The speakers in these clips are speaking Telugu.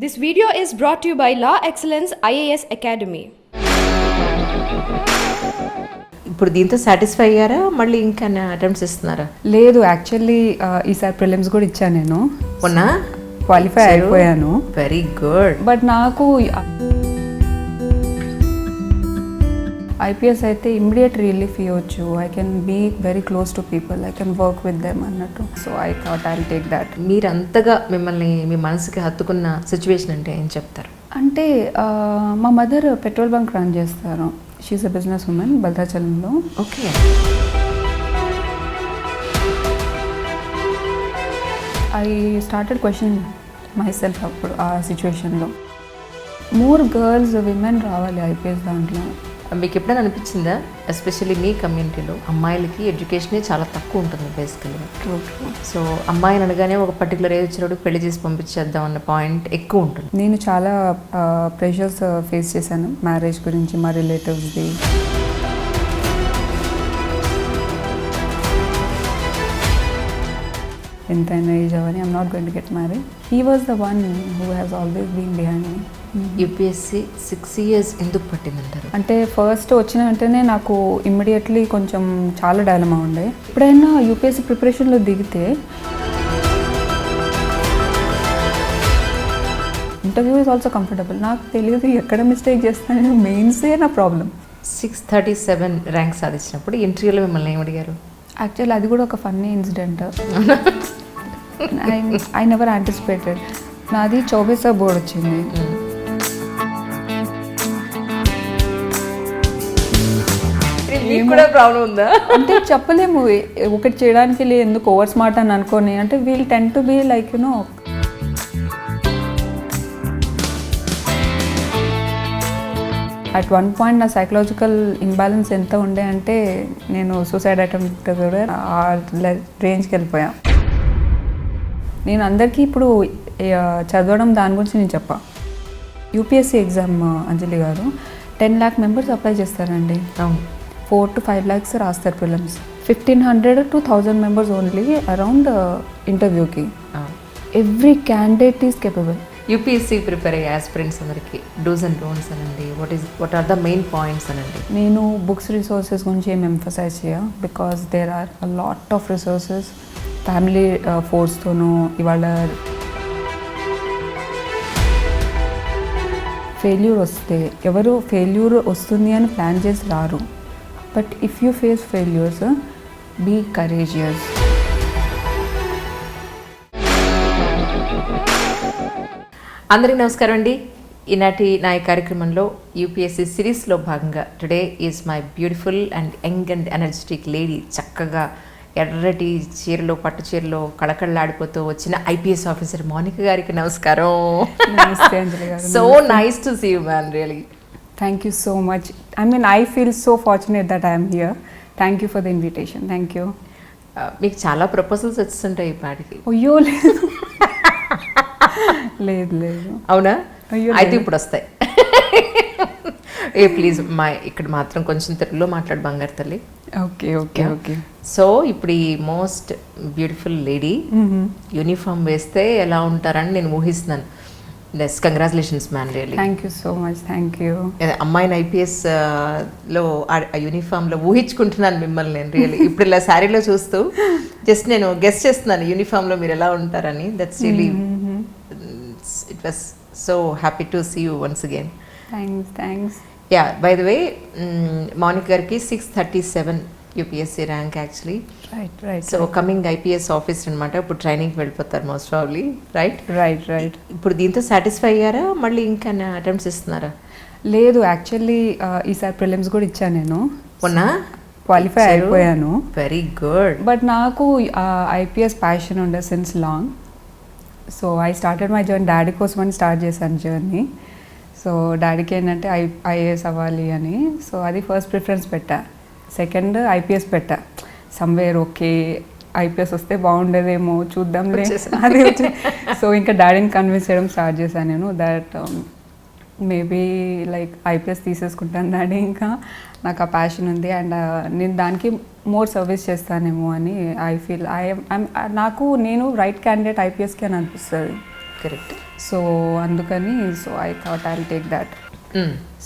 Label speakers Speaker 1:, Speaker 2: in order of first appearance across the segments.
Speaker 1: This video is brought to you by Law Excellence IAS Academy.
Speaker 2: ఇప్పుడు దీంతో సాటిస్ఫై అయ్యారా? మళ్ళీ ఇంకా అటెంప్ట్స్ ఇస్తున్నారా?
Speaker 3: లేదు, యాక్చువల్లీ ఈసారి ప్రిలిమ్స్ కూడా ఇచ్చాను. నేను
Speaker 2: మొన్న
Speaker 3: క్వాలిఫై అయిపోయాను.
Speaker 2: Very good.
Speaker 3: బట్ నాకు ఐపీఎస్ అయితే ఇమ్మీడియట్ రిలీఫ్ ఇవ్వచ్చు. I can be very close to people, I can work with them అన్నట్టు. So I thought I will take that.
Speaker 2: మీరు అంతగా మిమ్మల్ని మీ మనసుకి హత్తుకున్న సిచ్యువేషన్ అంటే ఏం చెప్తారు?
Speaker 3: అంటే మా మదర్ పెట్రోల్ బంక్ రన్ చేస్తారు. షీఈస్ అ బిజినెస్ ఉమెన్ భద్రాచలంలో.
Speaker 2: Okay.
Speaker 3: I started question my self అప్పుడు ఆ సిచ్యువేషన్లో. మోర్ గర్ల్స్ విమెన్ రావాలి ఐపీఎస్ దాంట్లో.
Speaker 2: మీకు ఎప్పుడైనా అనిపించిందా, ఎస్పెషల్లీ మీ కమ్యూనిటీలో అమ్మాయిలకి ఎడ్యుకేషనే చాలా తక్కువ ఉంటుంది బేసికల్గా? సో అమ్మాయిని అనగానే ఒక పర్టికులర్ ఏజ్ వచ్చినప్పుడు పెళ్లి చేసి పంపించేద్దాం అన్న పాయింట్ ఎక్కువ ఉంటుంది.
Speaker 3: నేను చాలా ప్రెషర్స్ ఫేస్ చేశాను మ్యారేజ్ గురించి, మా రిలేటివ్స్ది. ఎంతైనా ఏజ్ అవని, I'm not going to get married. He was the one who has always been behind me.
Speaker 2: UPSC 6 years ఎందుకు పట్టిందంటారు?
Speaker 3: అంటే ఫస్ట్ వచ్చిన వెంటనే నాకు ఇమ్మీడియట్లీ కొంచెం చాలా డైలమా ఉండే. ఎప్పుడైనా యూపీఎస్సీ ప్రిపరేషన్లో దిగితే ఇంటర్వ్యూ ఈజ్ ఆల్సో కంఫర్టబుల్. నాకు తెలియదు ఎక్కడ మిస్టేక్ చేస్తాను, మెయిన్సే నా ప్రాబ్లం.
Speaker 2: 637 ర్యాంక్ సాధించినప్పుడు ఇంటర్వ్యూలో మిమ్మల్ని ఏం అడిగారు?
Speaker 3: యాక్చువల్లీ అది కూడా ఒక funny incident. I never anticipated. నాది 24 బోర్డ్ వచ్చింది.
Speaker 2: కూడా ప్రాబ్లం ఉందా
Speaker 3: అంటే చెప్పలేము. ఒకటి చేయడానికి ఎందుకు ఓవర్ స్మార్ట్ అని అనుకోని, అంటే we'll tend to be like you know. At one point నా సైకలాజికల్ ఇంబ్యాలెన్స్ ఎంత ఉండే అంటే నేను సూసైడ్ అటెంప్ట్ కూడా ఆ రేంజ్కి వెళ్ళిపోయా. నేను అందరికీ ఇప్పుడు చదవడం దాని గురించి నేను చెప్పా. యూపీఎస్సీ ఎగ్జామ్ అంజలి గారు 10 lakh మెంబర్స్ అప్లై చేస్తారండి. 4 to 5 lakhs రాస్తారు prelims. 1500 to 1000 members only around ఇంటర్వ్యూకి. Every candidate is capable.
Speaker 2: UPSC prepare అయ్యే ఆస్పిరెంట్స్ అందరికి డూస్ అండ్ డోంట్స్ అనండి. What are the main points అనండి.
Speaker 3: నేను బుక్స్ రిసోర్సెస్ గురించి ఏం ఎంఫసైజ్ చేయ, because there are a lot of resources. Family ఫోర్స్తోనూ ఇవాళ ఫెయిల్యూర్ వస్తే ఎవరు ఫెయిల్యూర్ వస్తుంది అని ప్లాన్ చేసి రారు. But if you face failures, be courageous.
Speaker 2: అందరికీ నమస్కారం అండి. ఈనాటి నా ఈ కార్యక్రమంలో యూపీఎస్సీ సిరీస్లో భాగంగా today is my beautiful and young and energetic lady. చక్కగా ఎర్రటి చీరలో, పట్టు చీరలో కళకళలాడిపోతూ వచ్చిన ఐపీఎస్ ఆఫీసర్ మౌనిక గారికి నమస్కారం.
Speaker 3: నమస్తే అంజలి గారు.
Speaker 2: So nice to see you man, really.
Speaker 3: Thank you so much. I mean, I feel so fortunate that I am here. Thank you for the invitation. Thank you.
Speaker 2: మీకు చాలా ప్రపోజల్స్ వచ్చిస్తుంటాయి ఈ పాటికి.
Speaker 3: అయ్యో లేదు లేదు లేదు.
Speaker 2: అవునా?
Speaker 3: అయ్యో
Speaker 2: అయితే ఇప్పుడు వస్తాయి. ఏ ప్లీజ్ మా ఇక్కడ మాత్రం కొంచెం తెలుగులో మాట్లాడు బంగారు తల్లి.
Speaker 3: Okay okay okay.
Speaker 2: సో ఇప్పుడు ఈ మోస్ట్ బ్యూటిఫుల్ లేడీ యూనిఫామ్ వేస్తే ఎలా ఉంటారని నేను ఊహిస్తున్నాను. Yes, congratulations man, really.
Speaker 3: Thank you so much, thank you.
Speaker 2: అమ్మాయిని ఐపీఎస్ లో ఆ యూనిఫామ్లో ఊహించుకుంటున్నాను మిమ్మల్ని నేను, రియల్లీ. ఇప్పుడు ఇలా శారీలో చూస్తూ జస్ట్ నేను గెస్ట్ చేస్తున్నాను యూనిఫామ్లో మీరు ఎలా ఉంటారని. That's really, it was so happy to see you once again.
Speaker 3: Thanks.
Speaker 2: Yeah, by the way Mounika గారికి 637 UPSC rank actually.
Speaker 3: Right.
Speaker 2: So coming IPS officer అనమాట. ఇప్పుడు ట్రైనింగ్కి వెళ్ళిపోతారు మోస్ట్ ప్రాబ్లీ, రైట్?
Speaker 3: రైట్.
Speaker 2: ఇప్పుడు దీంతో సాటిస్ఫై అయ్యారా? మళ్ళీ ఇంకా అటెంప్ట్స్ ఇస్తున్నారా?
Speaker 3: లేదు, యాక్చువల్లీ ఈసారి ప్రిలిమ్స్ కూడా ఇచ్చాను. నేను
Speaker 2: మొన్న
Speaker 3: క్వాలిఫై అయిపోయాను.
Speaker 2: Very good.
Speaker 3: బట్ నాకు ఐపీఎస్ ప్యాషన్ ఉండే since long. So I started my journey. Daddy కోసమని స్టార్ట్ చేశాను జర్నీ. సో డాడీకి ఏంటంటే ఐఏఎస్ అవ్వాలి అని. సో అది ఫస్ట్ ప్రిఫరెన్స్ పెట్టా. సెకండ్ ఐపీఎస్ పెట్టా. సమ్వేర్ ఓకే ఐపీఎస్ వస్తే బాగుండేదేమో చూద్దాంలే అది. సో ఇంకా డాడీని కన్విన్స్ చేయడం స్టార్ట్ చేశాను నేను. దట్ మేబీ లైక్ ఐపీఎస్ తీసేసుకుంటాను డాడీ, ఇంకా నాకు ఆ ప్యాషన్ ఉంది అండ్ నేను దానికి మోర్ సర్వీస్ చేస్తానేమో అని ఐ ఫీల్. నాకు నేను రైట్ క్యాండిడేట్ ఐపీఎస్కి అని అనిపిస్తుంది.
Speaker 2: కరెక్ట్.
Speaker 3: సో అందుకని I thought I will take that.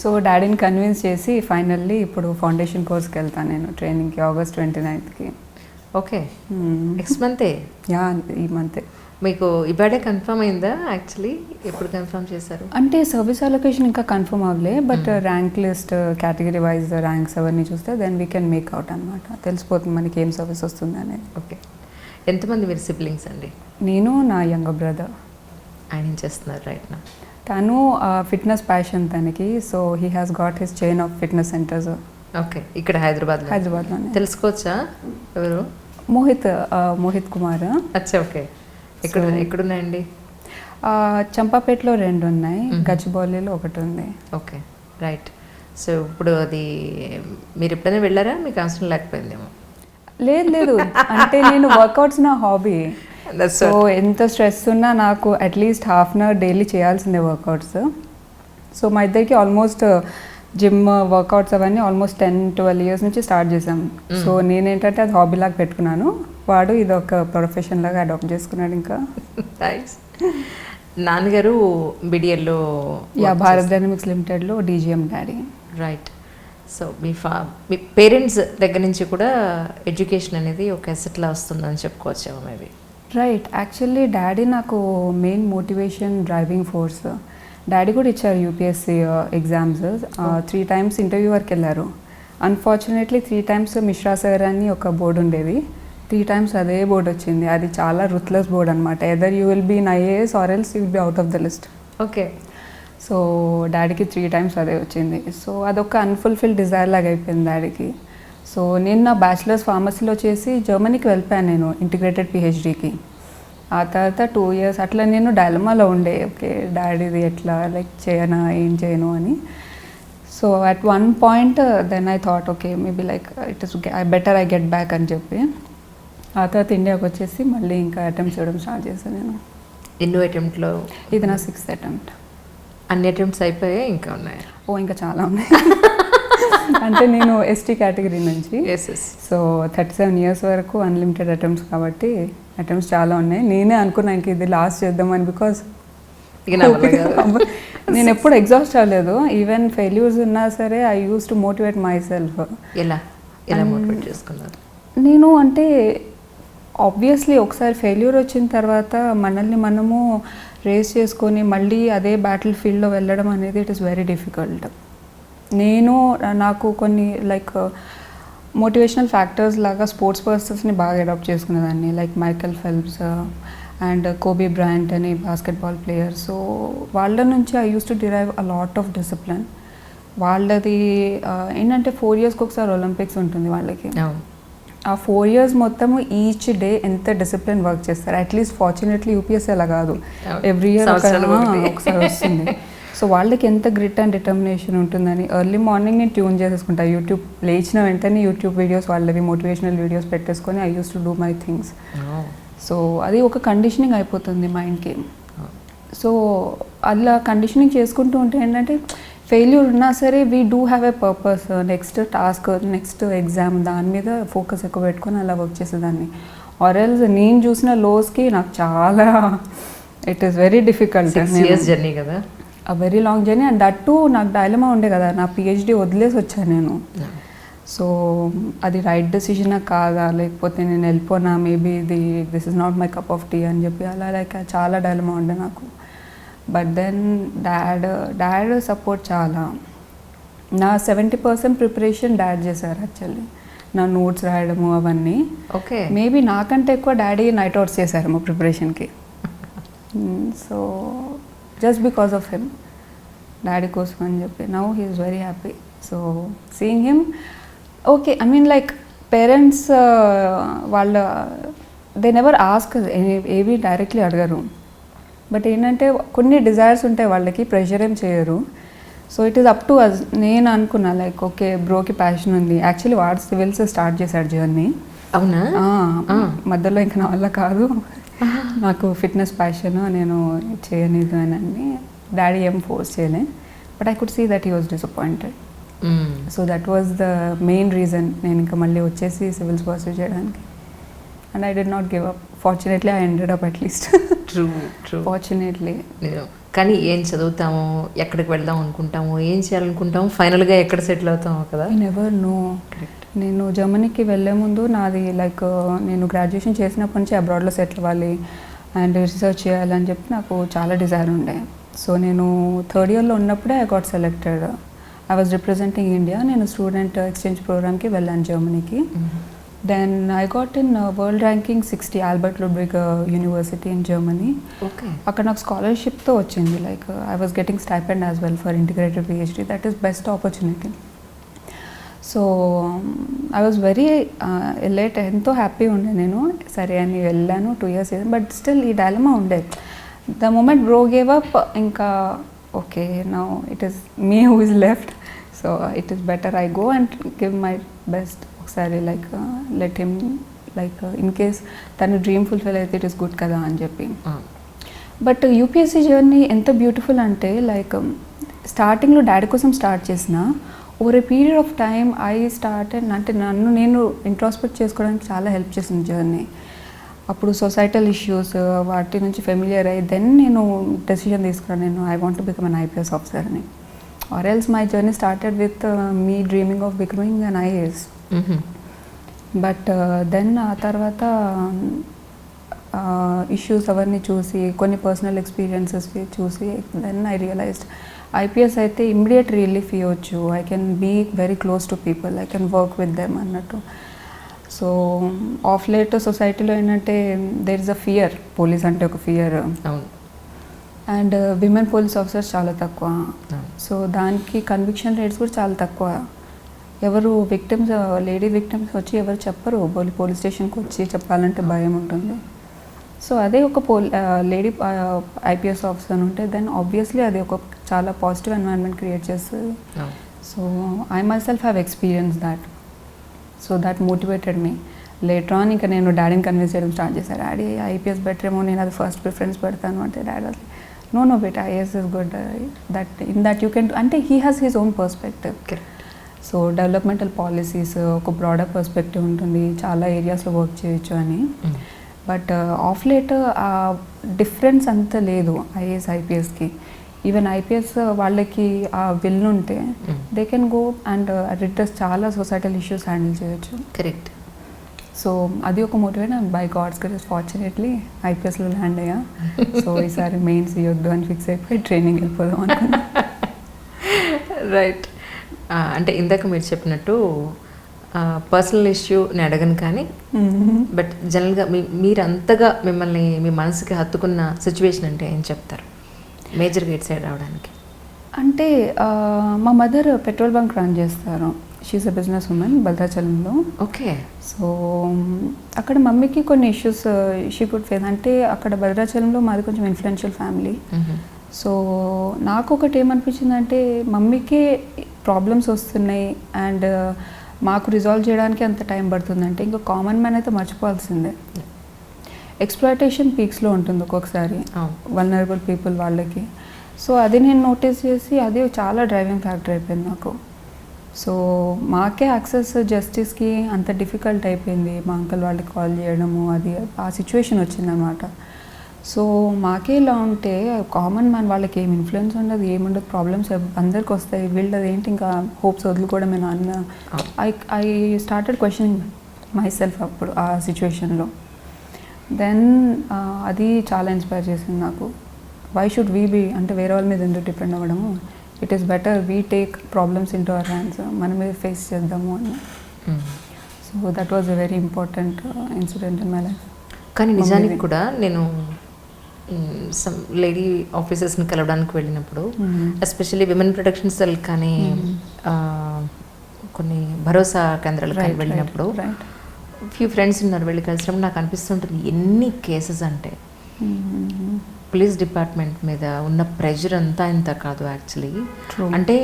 Speaker 3: So డాడీని కన్విన్స్ చేసి ఫైనల్లీ ఇప్పుడు ఫౌండేషన్ కోర్స్కి వెళ్తాను నేను ట్రైనింగ్కి August 29th.
Speaker 2: ఓకే, నెక్స్ట్ మంతే?
Speaker 3: యా, ఈ మంతే.
Speaker 2: మీకు ఈ బర్త్డే కన్ఫర్మ్ అయిందా? యాక్చువల్లీ ఎప్పుడు కన్ఫర్మ్ చేశారు?
Speaker 3: అంటే సర్వీస్ అలొకేషన్ ఇంకా కన్ఫర్మ్ అవ్వలే, but rank list category wise ranks అవన్నీ చూస్తే then we can make out అనమాట. తెలిసిపోతుంది మనకి ఏం సర్వీస్ వస్తుంది అనేది.
Speaker 2: ఓకే, ఎంతమంది మీరు సిబ్లింగ్స్ అండి?
Speaker 3: నేను, నా యంగర్ బ్రదర్.
Speaker 2: ఆయన ఏం చేస్తున్నారు రైట్ నా?
Speaker 3: తను ఫిట్నెస్ ప్యాషన్ తనకి. So he has got his chain of fitness centres.
Speaker 2: Okay, ఇక్కడ హైదరాబాద్లోనే. తెలుసుకోవచ్చా ఎవరు?
Speaker 3: మోహిత్ కుమార్.
Speaker 2: అచ్చా, ఓకే. ఎక్కడున్నాయండి?
Speaker 3: చంపాపేటలో 2 ఉన్నాయి, గచ్చిబౌలిలో 1 ఉంది.
Speaker 2: Okay, right. సో ఇప్పుడు అది మీరు ఎప్పుడైనా వెళ్ళారా? మీకు అవసరం లేకపోయిందేమో?
Speaker 3: లేదు, అంటే నేను వర్కౌట్స్ నా హాబీ. సో ఎంత స్ట్రెస్ ఉన్నా నాకు అట్లీస్ట్ ½ an hour డైలీ చేయాల్సిందే వర్కౌట్స్. సో మా ఇద్దరికి ఆల్మోస్ట్ జిమ్ వర్కౌట్స్ అవన్నీ ఆల్మోస్ట్ 10-12 years నుంచి స్టార్ట్ చేసాం. సో నేనేంటంటే అది హాబీ లాగా పెట్టుకున్నాను, వాడు ఇది ఒక ప్రొఫెషన్ లాగా అడాప్ట్ చేసుకున్నాడు. ఇంకా
Speaker 2: నాన్నగారు బిడిఎల్లో,
Speaker 3: భారత్ డైనమిక్స్ లిమిటెడ్లో DGM డాడీ.
Speaker 2: రైట్. సో మీ పేరెంట్స్ దగ్గర నుంచి కూడా ఎడ్యుకేషన్ అనేది ఒక అసెట్లా వస్తుందని చెప్పుకోవచ్చేమో మేబీ.
Speaker 3: రైట్, యాక్చువల్లీ డాడీ నాకు main motivation, driving force. Daddy కూడా ఇచ్చారు UPSC ఎగ్జామ్స్. 3 times ఇంటర్వ్యూ వరకు వెళ్ళారు. అన్ఫార్చునేట్లీ 3 times మిశ్రా సార్ అని ఒక బోర్డు ఉండేది, 3 times అదే బోర్డు వచ్చింది. అది చాలా రుత్లెస్ బోర్డ్ అనమాట. Either you will be in IAS or else you will be out of the list.
Speaker 2: Okay.
Speaker 3: So డాడీకి 3 times అదే వచ్చింది. సో అదొక అన్ఫుల్ఫిల్డ్ డిజైర్ లాగా అయిపోయింది డాడీకి. సో నేను నా బ్యాచిలర్స్ ఫార్మసీలో చేసి జర్మనీకి వెళ్ళిపోయాను నేను ఇంటిగ్రేటెడ్ PhDకి. ఆ తర్వాత 2 years అట్లా నేను డైలమాలో ఉండే, ఓకే డాడీది ఎట్లా లైక్ చేయనా ఏం చేయను అని. So at one point then I thought okay maybe like it is better I get back అని చెప్పి ఆ తర్వాత ఇండియాకి వచ్చేసి మళ్ళీ ఇంకా అటెంప్ట్స్ చేయడం స్టార్ట్ చేశాను నేను.
Speaker 2: ఎన్నో అటెంప్ట్లో?
Speaker 3: ఇది నా 6th attempt.
Speaker 2: అన్ని అటెంప్ట్స్ అయిపోయాయి, ఇంకా ఉన్నాయి?
Speaker 3: ఇంకా చాలా ఉన్నాయి. అంటే నేను ST కేటగిరీ నుంచి. సో 37 years వరకు అన్లిమిటెడ్ అటెంప్ట్స్ కాబట్టి అటెంప్ట్స్ చాలా ఉన్నాయి. నేనే అనుకున్నా ఇంక ఇది లాస్ట్ చేద్దామని, బికాస్ నేను ఎప్పుడు ఎగ్జాస్ట్ అవ్వలేదు. ఈవెన్ ఫెయిల్యూర్స్ ఉన్నా సరే I use to motivate my self.
Speaker 2: ఎలా మోటివేట్ చేసుకున్నారు?
Speaker 3: నేను అంటే ఆబ్వియస్లీ ఒకసారి ఫెయిల్యూర్ వచ్చిన తర్వాత మనల్ని మనము రేస్ చేసుకొని మళ్ళీ అదే బ్యాటిల్ ఫీల్డ్లో వెళ్ళడం అనేది ఇట్ ఈస్ వెరీ డిఫికల్ట్. నాకు కొన్ని లైక్ మోటివేషనల్ ఫ్యాక్టర్స్ లాగా స్పోర్ట్స్ పర్సన్స్ని బాగా అడాప్ట్ చేసుకునేదాన్ని, like Michael Phelps and Kobe Bryant అని బాస్కెట్బాల్ ప్లేయర్. సో వాళ్ళ నుంచి I use to derive a lot of discipline. వాళ్ళది ఏంటంటే 4 yearsకి ఒకసారి ఒలింపిక్స్ ఉంటుంది వాళ్ళకి. ఆ 4 years మొత్తము ఈచ్ డే ఎంత డిసిప్లిన్ వర్క్ చేస్తారు. అట్లీస్ట్ ఫార్చునేట్లీ UPSC అలా కాదు, ఎవ్రీ ఇయర్ ఒకసారి వస్తుంది. సో వాళ్ళకి ఎంత గ్రిట్ అండ్ డిటర్మినేషన్ ఉంటుందని ఎర్లీ మార్నింగ్ నేను ట్యూన్ చేసేసుకుంటా. యూట్యూబ్ లేచిన వెంటనే యూట్యూబ్ వీడియోస్ వాళ్ళవి మోటివేషనల్ వీడియోస్ పెట్టేసుకొని I use to do my things. So అది ఒక కండిషనింగ్ అయిపోతుంది మైండ్కి. సో అలా కండిషనింగ్ చేసుకుంటూ ఉంటే ఏంటంటే ఫెయిల్యూర్ ఉన్నా సరే we do have a purpose, next task, next exam, దాని మీద ఫోకస్ ఎక్కువ పెట్టుకొని అలా వర్క్ చేసేదాన్ని. ఆర్ఎల్స్ నేను చూసిన లోస్కి నాకు చాలా it is very difficult.
Speaker 2: Journey కదా,
Speaker 3: a very long journey. And that too నాకు డైలమా ఉండే కదా, నా PhD వదిలేసి వచ్చాను నేను. సో అది రైట్ డెసిషనా కాదా, లేకపోతే నేను వెళ్ళిపోనా, maybe this is not my cup of tea అని చెప్పి అలా లైక్ చాలా డైలమా ఉండే నాకు. బట్ దెన్ డాడ్ సపోర్ట్ చాలా. నా 70% ప్రిపరేషన్ డాడ్ చేశారు యాక్చువల్లీ, నా నోట్స్ రాయడము అవన్నీ.
Speaker 2: ఓకే,
Speaker 3: మేబీ నాకంటే ఎక్కువ డాడీ నైట్ అవుట్స్ చేశారు మా ప్రిపరేషన్కి. So just because of him, daddy కోసం అని చెప్పి now he is very happy. So seeing him okay, I mean like parents వాళ్ళ దే నెవర్ ఆస్క్, ఏవి డైరెక్ట్లీ అడగరు. బట్ ఏంటంటే కొన్ని డిజైర్స్ ఉంటాయి వాళ్ళకి, ప్రెషర్ ఏం చేయరు. So it is up to us. నేను అనుకున్నా లైక్ ఓకే బ్రోకి ప్యాషన్ ఉంది. యాక్చువల్లీ వాడు సివిల్స్ స్టార్ట్ చేశాడు జర్నీ.
Speaker 2: అవునా?
Speaker 3: మధ్యలో ఇంకా నా వల్ల కాదు, నాకు ఫిట్నెస్ ప్యాషన్, నేను చేయనిదు అని డాడీ ఏం ఫోర్స్ చేయలే. But I could see that he was disappointed. So that was the main reason నేను ఇంకా మళ్ళీ వచ్చేసి సివిల్స్ పర్సూ చేయడానికి. And I did not give up. Fortunately I ended up at least.
Speaker 2: True true
Speaker 3: fortunately.
Speaker 2: కానీ ఏం చదువుతామో, ఎక్కడికి వెళ్దాం అనుకుంటామో, ఏం చేయాలనుకుంటామో, ఫైనల్గా ఎక్కడ సెటిల్ అవుతామో కదా.
Speaker 3: I never know. నేను జర్మనీకి వెళ్ళే ముందు నాది లైక్ నేను గ్రాడ్యుయేషన్ చేసినప్పటి నుంచి అబ్రాడ్లో సెటిల్ అవ్వాలి అండ్ రీసెర్చ్ చేయాలని చెప్పి నాకు చాలా డిజైర్ ఉండే. సో నేను థర్డ్ ఇయర్లో ఉన్నప్పుడే I got selected. I was representing India. నేను స్టూడెంట్ ఎక్స్చేంజ్ ప్రోగ్రామ్కి వెళ్ళాను జర్మనీకి. Then I got in world ranking 60 Albert Ludwig university in Germany. అక్కడ నాకు స్కాలర్షిప్తో వచ్చింది. Like I was getting stipend as well for integrated PhD. That is best opportunity. So I was very elite. ఎంతో హ్యాపీ ఉండే నేను. సరే అని వెళ్ళాను. 2 years బట్ స్టిల్ ఈ డైలమా ఉండే. The moment bro gave up, ఇంకా okay now it is me who is left. So it is better I go and give my best. ఒకసారి like let him like in case తన డ్రీమ్ ఫుల్ఫిల్ అయితే ఇట్ ఈస్ గుడ్ కదా అని చెప్పి. బట్ యూపీఎస్సీ జర్నీ ఎంత బ్యూటిఫుల్ అంటే లైక్ స్టార్టింగ్లో డాడీ కోసం స్టార్ట్ చేసిన over a period of time I started అంటే నన్ను నేను ఇంట్రాస్పెక్ట్ చేసుకోవడానికి చాలా హెల్ప్ చేసింది జర్నీ. అప్పుడు సొసైటల్ ఇష్యూస్ వాటి నుంచి ఫెమిలియర్ అయ్యి దెన్ నేను డెసిషన్ తీసుకున్నాను, నేను I want to become an IPS officer అని. Or else my journey started with me dreaming of becoming an IAS. But then ఆ తర్వాత ఇష్యూస్ అవన్నీ చూసి కొన్ని పర్సనల్ ఎక్స్పీరియన్సెస్ చూసి దెన్ ఐ రియలైజ్డ్ ఐపీఎస్ అయితే ఇమ్మీడియట్ రిలీఫ్ ఇవ్వచ్చు. I can be very close to people, I can work with them అన్నట్టు. సో ఆఫ్ లేట్ సొసైటీలో ఏంటంటే there is a fear. Police అంటే ఒక fear and women police officers చాలా తక్కువ. సో దానికి కన్విక్షన్ రేట్స్ కూడా చాలా తక్కువ. ఎవరు విక్టిమ్స్ లేడీ విక్టిమ్స్ వచ్చి ఎవరు చెప్పరు. పోలీస్ స్టేషన్కి వచ్చి చెప్పాలంటే భయం ఉంటుంది. సో అదే ఒక లేడీ ఐపీఎస్ ఆఫీసర్ ఉంటే దెన్ ఆబ్వియస్లీ అది ఒక చాలా పాజిటివ్ ఎన్వైరన్మెంట్ క్రియేట్ చేస్తుంది. So I my self have experience that. So that motivated me. Later on ఇంకా నేను డాడీని కన్విన్స్ చేయడం స్టార్ట్ చేశాను. డాడీ ఐపీఎస్ బెటర్ ఏమో, నేను అది ఫస్ట్ ప్రిఫరెన్స్ పెడతాను అంటే డాడీ నో బేటా IAS is good, that in that you can అంటే he has his own perspective. So developmental policies ఒక బ్రాడర్ పర్స్పెక్టివ్ ఉంటుంది, చాలా ఏరియాస్లో వర్క్ చేయొచ్చు అని. బట్ ఆఫ్ లేట్ ఆ డిఫరెన్స్ అంత లేదు ఐఏఎస్ ఐపీఎస్కి. ఈవెన్ ఐపీఎస్ వాళ్ళకి ఆ విల్ ఉంటే they can go and address చాలా సొసైటల్ ఇష్యూస్ హ్యాండిల్ చేయొచ్చు.
Speaker 2: కరెక్ట్.
Speaker 3: సో అది ఒక motivate. By God's grace fortunately ఐపీఎస్లో ల్యాండ్ అయ్యా. సో ఈసారి మెయిన్స్ ఇవ్వద్దు అని ఫిక్స్ అయిపోయి ట్రైనింగ్ వెళ్ళిపోదాం అనుకున్నా.
Speaker 2: రైట్. అంటే ఇందాక మీరు చెప్పినట్టు పర్సనల్ ఇష్యూ నేను అడగను కానీ బట్ జనరల్గా మీరు అంతగా మిమ్మల్ని మీ మనసుకి హత్తుకున్న సిచ్యువేషన్ అంటే ఏం చెప్తారు మేజర్గా ఇటు సైడ్ రావడానికి?
Speaker 3: అంటే మా మదర్ పెట్రోల్ బంక్ రన్ చేస్తారు. షీఈస్ అ బిజినెస్ ఉమెన్ భద్రాచలంలో.
Speaker 2: ఓకే.
Speaker 3: సో అక్కడ మమ్మీకి కొన్ని ఇష్యూస్ షీ కుడ్ ఫేస్. అంటే అక్కడ భద్రాచలంలో మాది కొంచెం ఇన్ఫ్లుయెన్షియల్ ఫ్యామిలీ. సో నాకు ఒకటి ఏమనిపించిందంటే మమ్మీకి ప్రాబ్లమ్స్ వస్తున్నాయి అండ్ మాకు రిజాల్వ్ చేయడానికి అంత టైం పడుతుందంటే ఇంకా కామన్ మ్యాన్ అయితే మర్చిపోవాల్సిందే. ఎక్స్ప్లాయిటేషన్ పీక్స్లో ఉంటుంది ఒక్కొక్కసారి వల్నరబుల్ పీపుల్ వాళ్ళకి. సో అది నేను నోటీస్ చేసి అది చాలా డ్రైవింగ్ ఫ్యాక్టర్ అయిపోయింది నాకు. సో మాకే యాక్సెస్ జస్టిస్కి అంత డిఫికల్ట్ అయిపోయింది. మా అంకల్ వాళ్ళకి కాల్ చేయడము అది ఆ సిచ్యువేషన్ వచ్చిందనమాట. సో మాకే ఇలా ఉంటే కామన్ మ్యాన్ వాళ్ళకి ఏం ఇన్ఫ్లుయెన్స్ ఉండదు, ఏముండదు, ప్రాబ్లమ్స్ అందరికి వస్తాయి. వీళ్ళది ఏంటి ఇంకా హోప్స్ వదులుకోవడమేనా అన్న I started questioning my self అప్పుడు ఆ సిచ్యువేషన్లో. దెన్ అది చాలా ఇన్స్పైర్ చేసింది నాకు. వై షుడ్ వీ బీ అంటే వేరే వాళ్ళ మీద ఎందుకు డిపెండ్ అవ్వడము, it is better we take problems in to our hands, మనమే ఫేస్ చేద్దాము అని. So that was a very important incident in my life.
Speaker 2: కానీ నిజానికి కూడా నేను సమ్ లేడీ ఆఫీసర్స్ని కలవడానికి వెళ్ళినప్పుడు ఎస్పెషల్లీ విమెన్ ప్రొటెక్షన్ సెల్ కానీ కొన్ని భరోసా కేంద్రాలకు కానీ వెళ్ళినప్పుడు ఫ్యూ ఫ్రెండ్స్ ఉన్నారు వెళ్ళి కలిసినప్పుడు నాకు అనిపిస్తుంటుంది ఎన్ని కేసెస్ అంటే పోలీస్ డిపార్ట్మెంట్ మీద ఉన్న ప్రెషర్ అంతా ఇంత కాదు యాక్చువల్లీ. అంటే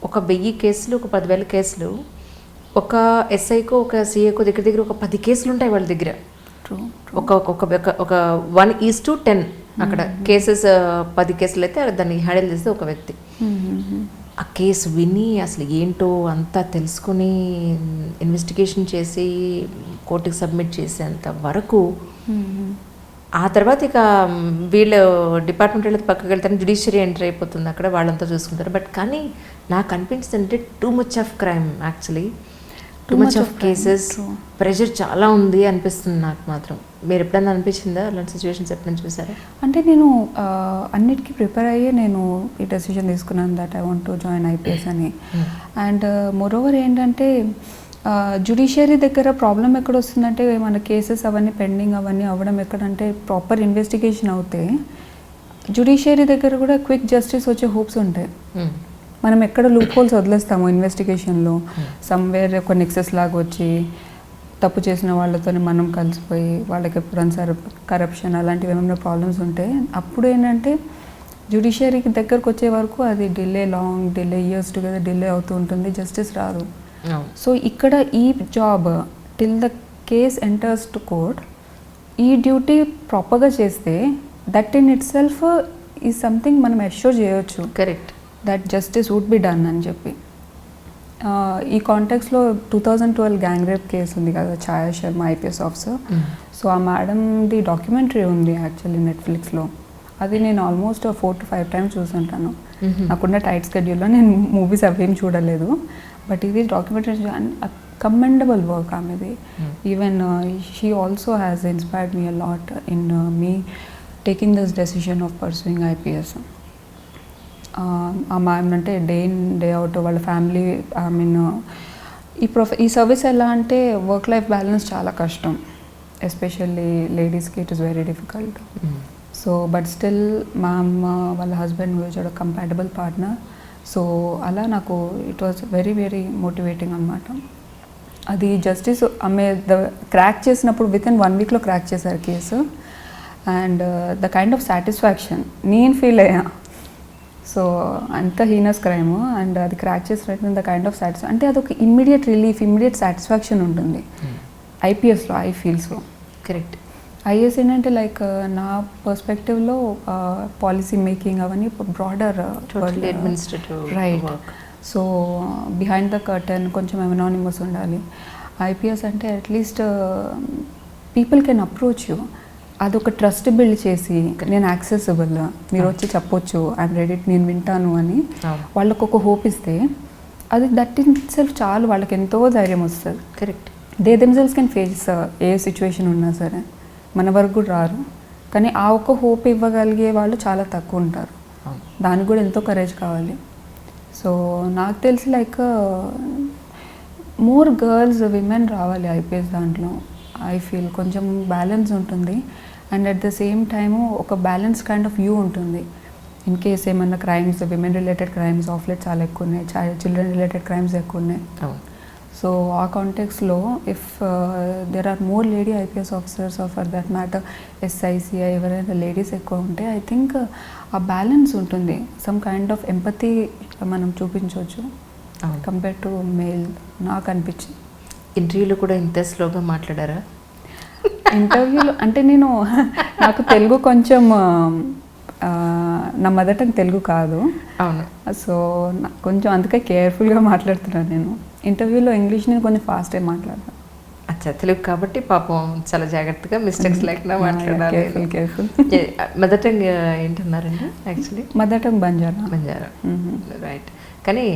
Speaker 2: ఒక 1000 కేసులు ఒక 10,000 కేసులు ఒక ఎస్ఐకో ఒక సిఐకో దగ్గర దగ్గర ఒక 10 కేసులు ఉంటాయి వాళ్ళ దగ్గర. ఒక 1:10 అక్కడ కేసెస్ 10 కేసులు అయితే దాన్ని హ్యాండిల్ చేస్తే ఒక వ్యక్తి. ఆ కేసు విని అసలు ఏంటో అంతా తెలుసుకొని ఇన్వెస్టిగేషన్ చేసి కోర్టుకి సబ్మిట్ చేసేంత వరకు ఆ తర్వాత ఇక వీళ్ళు డిపార్ట్మెంట్ వెళ్ళి పక్కకి వెళ్తారు, జ్యుడిషియరీ ఎంటర్ అయిపోతుంది, అక్కడ వాళ్ళంతా చూసుకుంటారు. బట్ కానీ నాకు అనిపించింది అంటే too much of crime, actually too much of cases, pressure చాలా ఉంది అనిపిస్తుంది నాకు మాత్రం. మీరు ఎప్పుడైనా అనిపించిందా అలాంటి సిచ్యువేషన్స్ ఎప్పుడైనా చూసారా?
Speaker 3: అంటే నేను అన్నిటికీ ప్రిపేర్ అయ్యే నేను ఈ డెసిషన్ తీసుకున్నాను that I want to join IPS అని. అండ్ మోరోవర్ ఏంటంటే జ్యుడిషియరీ దగ్గర ప్రాబ్లం ఎక్కడ వస్తుందంటే మన కేసెస్ అవన్నీ పెండింగ్ అవన్నీ అవ్వడం ఎక్కడంటే ప్రాపర్ ఇన్వెస్టిగేషన్ అవుతే జ్యుడిషియరీ దగ్గర కూడా క్విక్ జస్టిస్ వచ్చే హోప్స్ ఉంటాయి. మనం ఎక్కడ లూప్ హోల్స్ వదిలేస్తాము ఇన్వెస్టిగేషన్లో, సమ్వేర్ ఒక నెక్సెస్ లాగా వచ్చి తప్పు చేసిన వాళ్ళతో మనం కలిసిపోయి వాళ్ళకి ఎప్పుడైనా కరప్షన్ అలాంటివి ఏమైనా ప్రాబ్లమ్స్ ఉంటే అప్పుడు ఏంటంటే జ్యుడిషియరీకి దగ్గరకు వచ్చే వరకు అది long delay years together delay అవుతూ ఉంటుంది, జస్టిస్ రాదు. సో ఇక్కడ ఈ job till the case enters to court ఈ డ్యూటీ ప్రాపర్గా చేస్తే దట్ ఇన్ ఇట్ సెల్ఫ్ ఈ సంథింగ్ మనం అష్యూర్ చేయొచ్చు.
Speaker 2: Correct,
Speaker 3: that justice would be done అని చెప్పి. ఈ కాంటెక్స్లో 2012 గ్యాంగ్ రేప్ కేసు ఉంది కదా, ఛాయా శర్మ ఐపీఎస్ ఆఫీసర్. సో ఆ మేడంది డాక్యుమెంటరీ ఉంది యాక్చువల్లీ నెట్ఫ్లిక్స్లో. అది నేను ఆల్మోస్ట్ 4 to 5 times చూసుంటాను. నాకున్న టైట్ స్కెడ్యూల్లో నేను మూవీస్ అవేం చూడలేదు. బట్ ఇది డాక్యుమెంటరీ కమెండబుల్ వర్క్ ఆమెది. Even she also has inspired me a lot in me taking this decision of pursuing IPS. ఆ మ్యామ్ అంటే డే ఇన్ డే అవుట్ వాళ్ళ ఫ్యామిలీ ఐ మీన్ ఈ సర్వీస్ ఎలా అంటే వర్క్ లైఫ్ బ్యాలెన్స్ చాలా కష్టం, ఎస్పెషల్లీ లేడీస్కి it is very difficult. So but still ma'am వాళ్ళ హస్బెండ్ వచ్చాడు కంపాటబుల్ పార్ట్నర్. సో అలా నాకు it was very very motivating అనమాట. అది జస్టిస్ ఆమె క్రాక్ చేసినప్పుడు విత్ ఇన్ 1 weekలో క్రాక్ చేశారు case. And the kind of satisfaction నేను ఫీల్ అయ్యా. సో అంత హీనస్ క్రైమ్ అండ్ అది క్రాక్ చేసినట్టు ద కైండ్ ఆఫ్ సాటిస్ఫాక్షన్ అంటే అదొక ఇమ్మీడియట్ రిలీఫ్, ఇమ్మీడియట్ సాటిస్ఫాక్షన్ ఉంటుంది ఐపీఎస్లో, ఐ ఫీల్స్లో.
Speaker 2: కరెక్ట్.
Speaker 3: ఐఏఎస్ ఏంటంటే లైక్ నా పర్స్పెక్టివ్లో పాలసీ మేకింగ్ అవన్నీ broader right. So behind the curtain కొంచెం ఎనానిమస్ ఉండాలి. ఐపీఎస్ అంటే at least people can approach you, అదొక ట్రస్ట్ బిల్డ్ చేసి నేను యాక్సెసిబుల్, మీరు వచ్చి చెప్పొచ్చు ఐఎమ్ రెడీ, నేను వింటాను అని వాళ్ళకు ఒక హోప్ ఇస్తే అది దట్ ఇన్ సెల్ఫ్ చాలు, వాళ్ళకి ఎంతో ధైర్యం వస్తుంది.
Speaker 2: Correct.
Speaker 3: They themselves can face A situation ఉన్నా సరే, మన వరకు కూడా రారు. కానీ ఆ ఒక్క హోప్ ఇవ్వగలిగే వాళ్ళు చాలా తక్కువ ఉంటారు, దానికి కూడా ఎంతో కరేజ్ కావాలి. సో నాకు తెలిసి లైక్ మోర్ గర్ల్స్ విమెన్ రావాలి ఐపీఎస్ దాంట్లో. ఐ ఫీల్ కొంచెం బ్యాలెన్స్ ఉంటుంది and at the same time ఒక బ్యాలెన్స్ కైండ్ ఆఫ్ వ్యూ ఉంటుంది. ఇన్ కేస్ ఏమన్నా crimes, women related crimes of late చాలా ఎక్కువ ఉన్నాయి, చిల్డ్రన్ రిలేటెడ్ క్రైమ్స్ ఎక్కువ ఉన్నాయి. సో ఆ కాంటెక్స్లో if there are more lady IPS officers are for that matter SICI ఎవరైనా లేడీస్ ఎక్కువ ఉంటే ఐ థింక్ ఆ బ్యాలెన్స్ ఉంటుంది, సమ్ కైండ్ ఆఫ్ ఎంపతి మనం చూపించవచ్చు కంపేర్ టు మేల్ నాకు అనిపించింది.
Speaker 2: ఇంటర్వ్యూలో కూడా ఇంత స్లోగా మాట్లాడారా?
Speaker 3: ఇంటర్వ్యూలో అంటే నేను నాకు తెలుగు కొంచెం నా మదర్ టంగ్ తెలుగు కాదు.
Speaker 2: అవును.
Speaker 3: సో కొంచెం అందుకే కేర్ఫుల్గా మాట్లాడుతున్నాను నేను. ఇంటర్వ్యూలో ఇంగ్లీష్ నేను కొంచెం ఫాస్ట్గా మాట్లాడతాను.
Speaker 2: అచ్చా, తెలుగు కాబట్టి పాపం చాలా జాగ్రత్తగా మిస్టేక్స్ లేకుండా మాట్లాడాలి.
Speaker 3: కేర్ఫుల్.
Speaker 2: మదర్ టంగ్ ఏంటన్నారండి? Actually
Speaker 3: mother tongue Banjara.
Speaker 2: Right. కానీ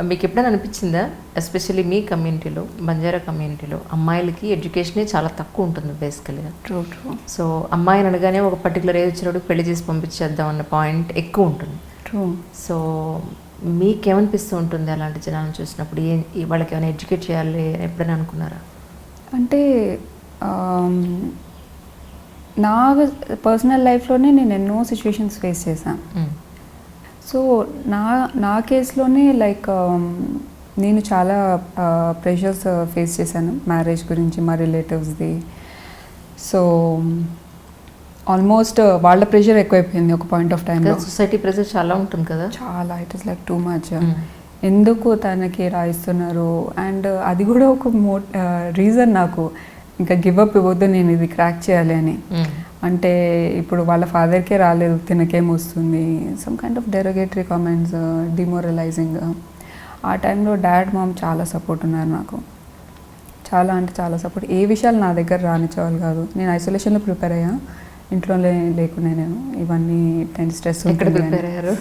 Speaker 2: మీకు ఎప్పుడైనా అనిపించిందా, ఎస్పెషల్లీ మీ కమ్యూనిటీలో, బంజారా కమ్యూనిటీలో అమ్మాయిలకి ఎడ్యుకేషనే చాలా తక్కువ ఉంటుంది బేసికల్గా?
Speaker 3: True true.
Speaker 2: సో అమ్మాయిని అనగానే ఒక పర్టికులర్ ఏజ్ వచ్చినప్పుడు పెళ్లి చేసి పంపించేద్దాం అన్న పాయింట్ ఎక్కువ ఉంటుంది.
Speaker 3: ట్రూ.
Speaker 2: సో మీకేమనిపిస్తూ ఉంటుంది అలాంటి జనాలను చూసినప్పుడు? వాళ్ళకి ఏమైనా ఎడ్యుకేట్ చేయాలి అని ఎప్పుడైనా అనుకున్నారా?
Speaker 3: అంటే నా పర్సనల్ లైఫ్లోనే నేను ఎన్నో సిచ్యువేషన్స్ ఫేస్ చేశాను. సో నా కేసులోనే లైక్ నేను చాలా ప్రెషర్స్ ఫేస్ చేశాను మ్యారేజ్ గురించి, మా రిలేటివ్స్ది. సో ఆల్మోస్ట్ వాళ్ళ ప్రెషర్ ఎక్కువైపోయింది ఒక పాయింట్ ఆఫ్ టైంలో.
Speaker 2: సొసైటీ ప్రెషర్ చాలా ఉంటుంది కదా.
Speaker 3: చాలా, it is like too much. ఎందుకు తనకి రాయిస్తున్నారు అండ్ అది కూడా ఒక రీజన్ నాకు ఇంకా గివ్ అప్ ఇవ్వద్దు, నేను ఇది క్రాక్ చేయాలి అని. అంటే ఇప్పుడు వాళ్ళ ఫాదర్కే రాలేదు, తినకేం వస్తుంది, some kind of derogatory comments, demoralising. ఆ టైంలో డాడ్ మామ్ చాలా సపోర్ట్ ఉన్నారు నాకు, చాలా అంటే చాలా సపోర్ట్. ఏ విషయాలు నా దగ్గర రానిచ్చేవాళ్ళు కాదు. నేను ఐసోలేషన్లో ప్రిపేర్ అయ్యా, ఇంట్లో లేకునే నేను ఇవన్నీ స్ట్రెస్
Speaker 2: ఎక్కడ ప్రిపేర్ అయ్యారు?